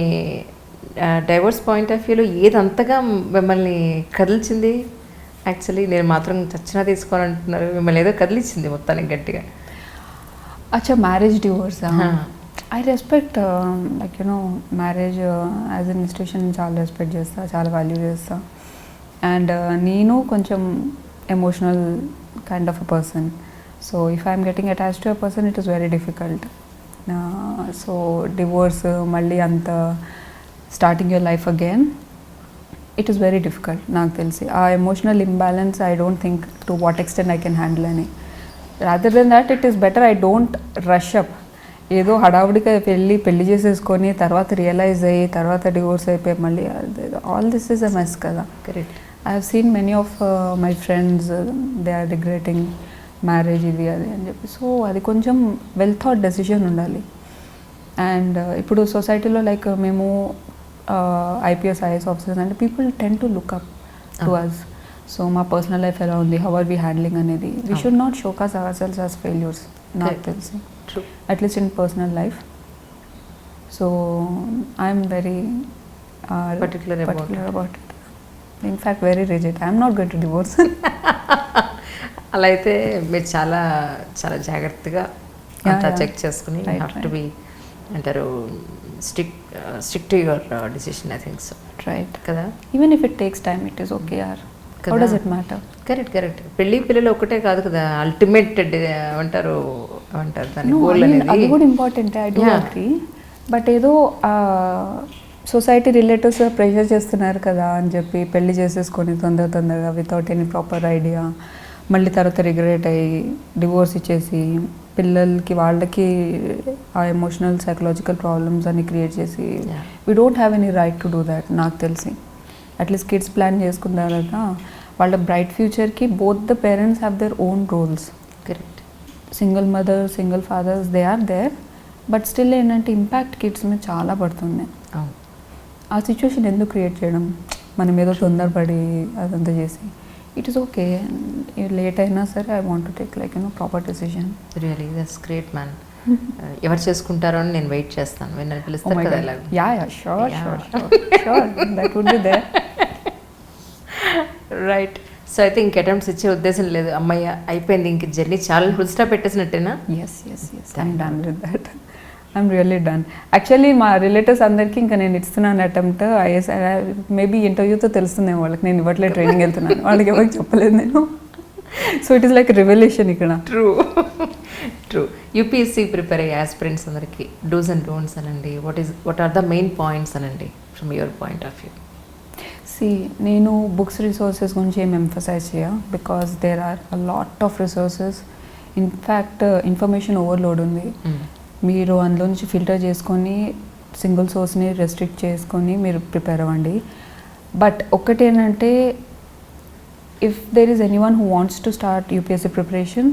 Speaker 2: డైవర్స్ పాయింట్ ఆఫ్ వ్యూలో ఏది అంతగా మిమ్మల్ని కదిలించింది? యాక్చువల్లీ నేను మాత్రం చచ్చినా తీసుకోవాలంటున్నారు, మిమ్మల్ని ఏదో కదిలించింది మొత్తానికి గట్టిగా.
Speaker 3: అచ్చా, marriage divorce. I respect like marriage as an institution చాలా రెస్పెక్ట్ చేస్తా, చాలా వాల్యూ చేస్తా. అండ్ నేను కొంచెం emotional kind of a person. So if I'm getting attached to a person it is very difficult. So divorce మళ్ళీ అంత starting your life again, it is very difficult. నాకు తెలిసి ఆ emotional imbalance I don't think to what extent I can handle అని. Rather than that it is better I don't rush up. ఏదో హడావుడిగా పెళ్ళి చేసేసుకొని తర్వాత రియలైజ్ అయ్యి తర్వాత డివోర్స్ అయిపోయి మళ్ళీ all this is a mess కదా.
Speaker 2: Correct.
Speaker 3: I have seen many of my friends they are regretting marriage ఇది అది అని చెప్పి. సో అది కొంచెం వెల్ థాట్ డెసిషన్ ఉండాలి. అండ్ ఇప్పుడు సొసైటీలో లైక్ మేము IPS IAS ఆఫీసర్స్ అంటే people tend to look up to us. So మా పర్సనల్ లైఫ్ ఎలా ఉంది, హౌ ఆర్ వీ హ్యాండ్లింగ్ అనేది, we should not showcase ourselves as failures నాకు తెలిసి, at least in personal life. So I'm very
Speaker 2: particular
Speaker 3: about it. In fact very rigid. I'm not going to divorce.
Speaker 2: అలా అయితే మీరు చాలా చాలా జాగ్రత్తగా అంతా చెక్ చేసుకుని హ్యావ్ టు బి అంటారు stick to your decision. I think so. Right కదా.
Speaker 3: Even if it takes time it is okay. How does it matter?
Speaker 2: Correct. పెళ్ళి పిల్లలు ఒకటే కాదు కదా, అల్టిమేట్ అంటారు దాని గోల్ అనేది.
Speaker 3: అది కూడా important, I do agree. But ఏదో సొసైటీ రిలేటివ్స్ ప్రెషర్ చేస్తున్నారు కదా అని చెప్పి పెళ్లి చేసేసుకొని తొందరగా వితౌట్ ఎనీ ప్రాపర్ ఐడియా, మళ్ళీ తర్వాత రిగ్రెట్ అయ్యి డివోర్స్ ఇచ్చేసి పిల్లలకి వాళ్ళకి ఆ ఎమోషనల్ సైకలాజికల్ ప్రాబ్లమ్స్ అన్ని క్రియేట్ చేసి we don't have any right to do that. నాకు తెలిసి అట్లీస్ట్ కిడ్స్ ప్లాన్ చేసుకున్న తర్వాత వాళ్ళ బ్రైట్ ఫ్యూచర్కి both the parents have their own roles.
Speaker 2: Correct.
Speaker 3: Single mother single fathers they are there, but still ఏంటంటే ఇంపాక్ట్ కిడ్స్ మీద చాలా పడుతుంది. ఆ సిచ్యువేషన్ ఎందుకు క్రియేట్ చేయడం, మనం ఏదో తొందరపడి అదంతా చేసి. ఇట్ ఈస్ ఓకే, లేట్ అయినా సరే I want to take like proper decision.
Speaker 2: Really that's great man. ఎవరు చేసుకుంటారో అని నేను వెయిట్ చేస్తాను, విన్నర్ పిలుస్తారు కదా ఇలా.
Speaker 3: Sure that would be there.
Speaker 2: Right. So అయితే ఇంక అటెంప్ట్స్ ఇచ్చే ఉద్దేశం లేదు, అమ్మయ్య అయిపోయింది ఇంక జర్నీ చాలా ఫుల్ స్టాప్ పెట్టేసినట్టేనా?
Speaker 3: Yes I'm done with that. I'm really done. Actually మా రిలేటివ్స్ అందరికీ ఇంకా నేను ఇస్తున్నాను అటెంప్ట్ ఐఎస్. మేబీ ఇంటర్వ్యూతో తెలుస్తుందేమో వాళ్ళకి నేను ఇవ్వట్లేదు, ట్రైనింగ్ వెళ్తున్నాను, వాళ్ళకి ఎవరికి చెప్పలేదు నేను. So it is like revolution ఇక్కడ.
Speaker 2: ట్రూ. యూపీఎస్సీ ప్రిపేర్ అయ్యే ఆస్పిరెంట్స్ అందరికీ డూస్ అండ్ డోంట్స్ అనండి, what are the main points అనండి from your point of view.
Speaker 3: నేను బుక్స్ రిసోర్సెస్ గురించి ఏం ఎంఫసైజ్ చేయ, because there are a lot of resources. In fact information overload ఉంది. మీరు అందులో నుంచి ఫిల్టర్ చేసుకొని సింగిల్ సోర్స్ని రెస్ట్రిక్ట్ చేసుకొని మీరు ప్రిపేర్ అవ్వండి. బట్ ఒక్కటేంటంటే, if there is anyone who wants to start UPSC preparation,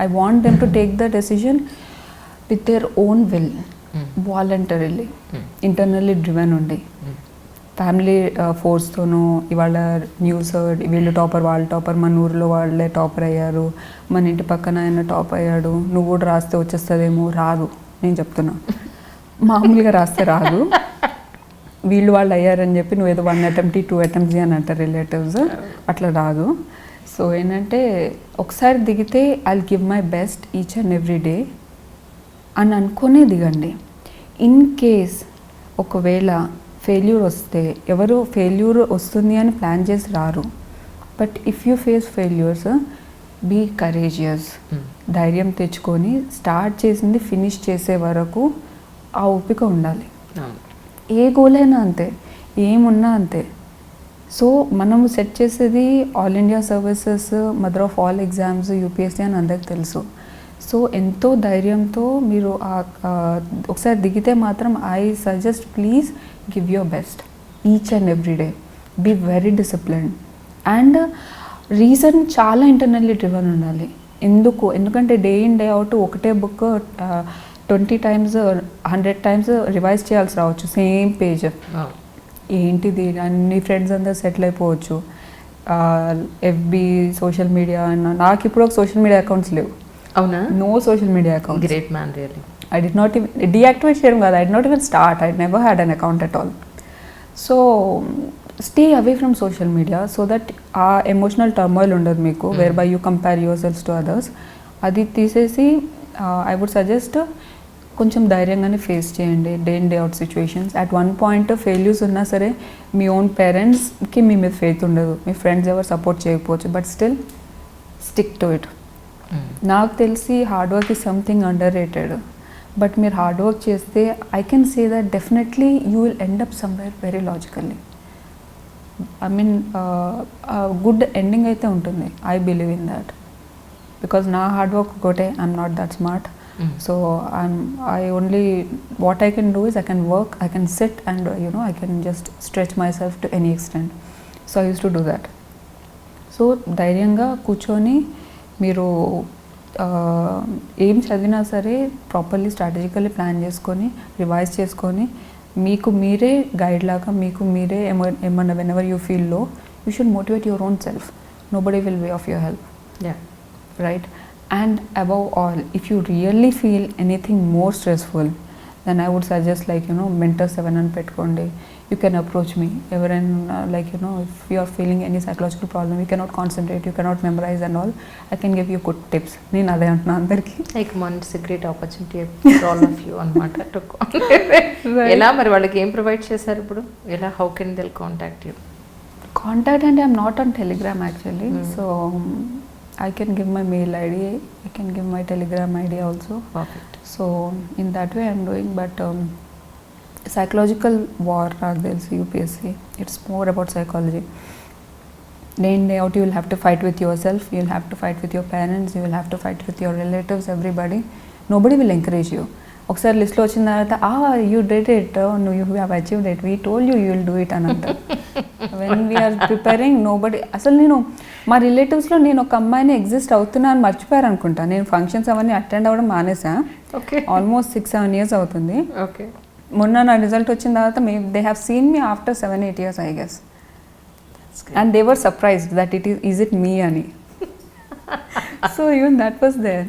Speaker 3: I want them to take the decision with their own will, voluntarily, internally driven ఉండి. ఫ్యామిలీ ఫోర్స్తోనూ ఇవాళ న్యూస్ వీళ్ళు టాపర్, వాళ్ళు టాపర్, మన ఊరిలో వాళ్ళే టాపర్ అయ్యారు, మన ఇంటి పక్కన ఆయన టాప్ అయ్యాడు, నువ్వు కూడా రాస్తే వచ్చేస్తుందేమో, రాదు. నేను చెప్తున్నా, మామూలుగా రాస్తే రాదు. వీళ్ళు వాళ్ళు అయ్యారని చెప్పి నువ్వు ఏదో 1 attempt 2 attempts అని అంటారు రిలేటివ్స్, అట్లా రాదు. సో ఏంటంటే, ఒకసారి దిగితే I will give my best each and every day అని అనుకునే దిగండి. ఇన్ కేస్ ఒకవేళ ఫెయిల్యూర్ వస్తే, ఎవరు ఫెయిల్యూర్ వస్తుంది అని ప్లాన్ చేసి రారు. But if you face failures, be courageous. ధైర్యం తెచ్చుకొని స్టార్ట్ చేసింది ఫినిష్ చేసే వరకు ఆ ఓపిక ఉండాలి. ఏ గోల్ అయినా అంతే, ఏమున్నా అంతే. సో మనము సెట్ చేసేది all India services, mother of all exams, UPSC అని అందరికి తెలుసు. సో ఎంతో ధైర్యంతో మీరు ఒకసారి దిగితే మాత్రం I suggest, please give your best each and every day. Be very disciplined. And reason చాలా ఇంటర్నల్లీ డ్రివెన్ ఉండాలి. ఎందుకంటే డే ఇన్ డే అవుట్ ఒకటే బుక్ 20 times 100 times రివైజ్ చేయాల్సి రావచ్చు, సేమ్ పేజ్. ఏంటిది, అన్ని ఫ్రెండ్స్ అందరూ సెటిల్ అయిపోవచ్చు. ఎఫ్బీ, సోషల్ మీడియా అన్న. నాకు ఇప్పుడు ఒక సోషల్ మీడియా అకౌంట్స్ లేవు.
Speaker 2: అవునా?
Speaker 3: No social media account.
Speaker 2: Great man, really.
Speaker 3: I did not even deactivate చేయడం కాదు, I did not even start. I never had an account at all. So stay away from social media so that ఆ ఎమోషనల్ టర్మాయిల్ ఉండదు మీకు, whereby you compare your selves to others. అది తీసేసి ఐ వుడ్ సజెస్ట్ కొంచెం ధైర్యంగానే ఫేస్ చేయండి day in day out situations. At one point failures ఉన్నా సరే మీ ఓన్ పేరెంట్స్కి మీ మీద ఫెయిత్ ఉండదు, మీ ఫ్రెండ్స్ ఎవరు సపోర్ట్ చేయకపోవచ్చు, but still stick to it. నాకు తెలిసి hard work is something underrated. But మీరు హార్డ్ వర్క్ చేస్తే I can say that definitely you will end up somewhere very logically. I mean good ending అయితే ఉంటుంది. I believe in that. Because నా హార్డ్ వర్క్ ఒకటే, I'm not that smart. So I only, what I can do is I can work, I can sit and I can just stretch myself to any extent. So I used to do that. So ధైర్యంగా కూర్చొని మీరు ఏం చదివినా సరే ప్రాపర్లీ స్ట్రాటజికల్లీ ప్లాన్ చేసుకొని రివైజ్ చేసుకొని మీకు మీరే గైడ్ లాగా మీకు మీరే ఏమన్నా whenever you feel low, you should motivate your own self. Nobody will be of your help.
Speaker 2: Yeah.
Speaker 3: Right? And above all, if you really feel anything more stressful, then I would suggest mentor 7 and petkondi. You can approach me. Everyone if you are feeling any psychological problem, you cannot concentrate, you cannot memorize and all, I can give you good tips. Nenu ade antuna andarki. Like
Speaker 2: it's a great opportunity for all of you anamata to ela mari vallaki em provide chesaru ippudu ela how can they contact you?
Speaker 3: Contact, and I am not on Telegram actually. So I can give my mail ID, I can give my Telegram ID also.
Speaker 2: Perfect.
Speaker 3: So in that way I am doing. But psychological war are there in UPSC. It's more about psychology. Day in day out you will have to fight with yourself, you will have to fight with your parents, you will have to fight with your relatives, everybody. Nobody will encourage you. ఒకసారి లిస్ట్లో వచ్చిన తర్వాత you did it, you have achieved it, we told you will do it అని అంటారు. When we're preparing nobody. అసలు నేను మా రిలేటివ్స్లో నేను ఒక అమ్మాయిని ఎగ్జిస్ట్ అవుతున్నా అని మర్చిపోయారు అనుకుంటా. నేను ఫంక్షన్స్ అవన్నీ అటెండ్ అవ్వడం మానేసా. ఆల్మోస్ట్ 6-7 years అవుతుంది. మొన్న నా రిజల్ట్ వచ్చిన తర్వాత they have seen me after 7-8 years I guess. And they were surprised that is it me ani. So even that was there.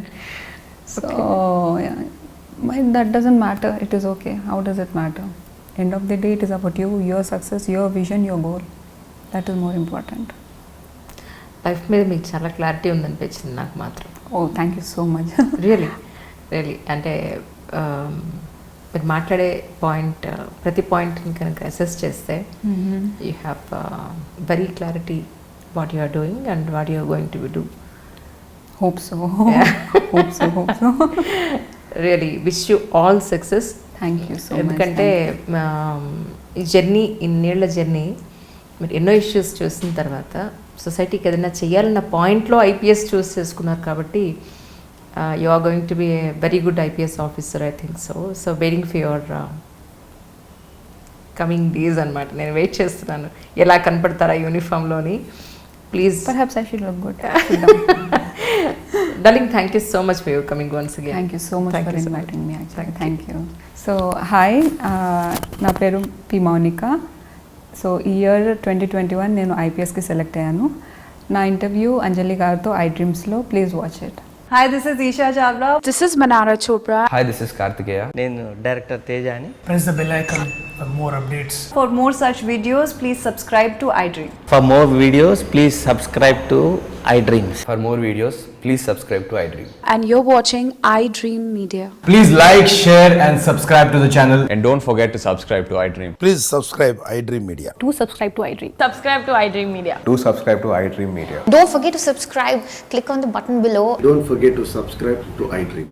Speaker 3: So yeah, that doesn't matter. It is okay. How does it matter? End of the day, it is about you, your success, your vision, your goal. That is more important.
Speaker 2: Life మీద మీకు చాలా క్లారిటీ ఉందనిపించింది నాకు మాత్రం.
Speaker 3: Oh, thank you so much.
Speaker 2: Really అంటే మీరు మాట్లాడే పాయింట్ ప్రతి పాయింట్ని కనుక అసెస్ చేస్తే you have very clarity what you are doing and what you are going to be do.
Speaker 3: Hope so. Hope so.
Speaker 2: Really wish you all success.
Speaker 3: Thank you so much.
Speaker 2: ఎందుకంటే ఈ జర్నీ ఇన్నేళ్ల జర్నీ మీరు ఎన్నో ఇష్యూస్ చూసిన తర్వాత సొసైటీకి ఏదైనా చేయాలన్న పాయింట్లో ఐపీఎస్ చూస్ చేసుకున్నారు కాబట్టి you are going to be a very good IPS officer I think so waiting for your coming days అనమాట. నేను వెయిట్ చేస్తున్నాను ఎలా కనపడతారా యూనిఫామ్లోని. Please
Speaker 3: Perhaps I should look good.
Speaker 2: Darling, thank you so much for your coming once again.
Speaker 3: Thank you so much
Speaker 2: Thank
Speaker 3: for
Speaker 2: you so
Speaker 3: inviting me actually.
Speaker 2: Thank
Speaker 3: Thank you. So, hi, నా పేరు P MOUNICA. సో ఈ ఇయర్ 2021 నేను ఐపీఎస్కి సెలెక్ట్ అయ్యాను. నా ఇంటర్వ్యూ అంజలి గారితో ఐ డ్రీమ్స్లో. Please watch it.
Speaker 4: Hi, this is Isha Chavla.
Speaker 5: This is Manara Chopra.
Speaker 6: Hi, this is Kartikeya.
Speaker 7: నేను డైరెక్టర్ తేజ అని.
Speaker 8: Press the bell icon for more updates.
Speaker 4: For more such videos, please subscribe to iDream.
Speaker 7: For more videos, please subscribe to iDreams.
Speaker 6: For more videos, please subscribe to iDream.
Speaker 5: And you're watching iDream Media.
Speaker 9: Please like, share and subscribe to the channel.
Speaker 6: And don't forget to subscribe to iDream.
Speaker 10: Please subscribe iDream Media.
Speaker 5: Do subscribe to iDream.
Speaker 4: Subscribe to iDream Media.
Speaker 6: Do subscribe to iDream Media.
Speaker 11: Don't forget to subscribe. Click on the button below.
Speaker 10: Don't forget to subscribe to iDream.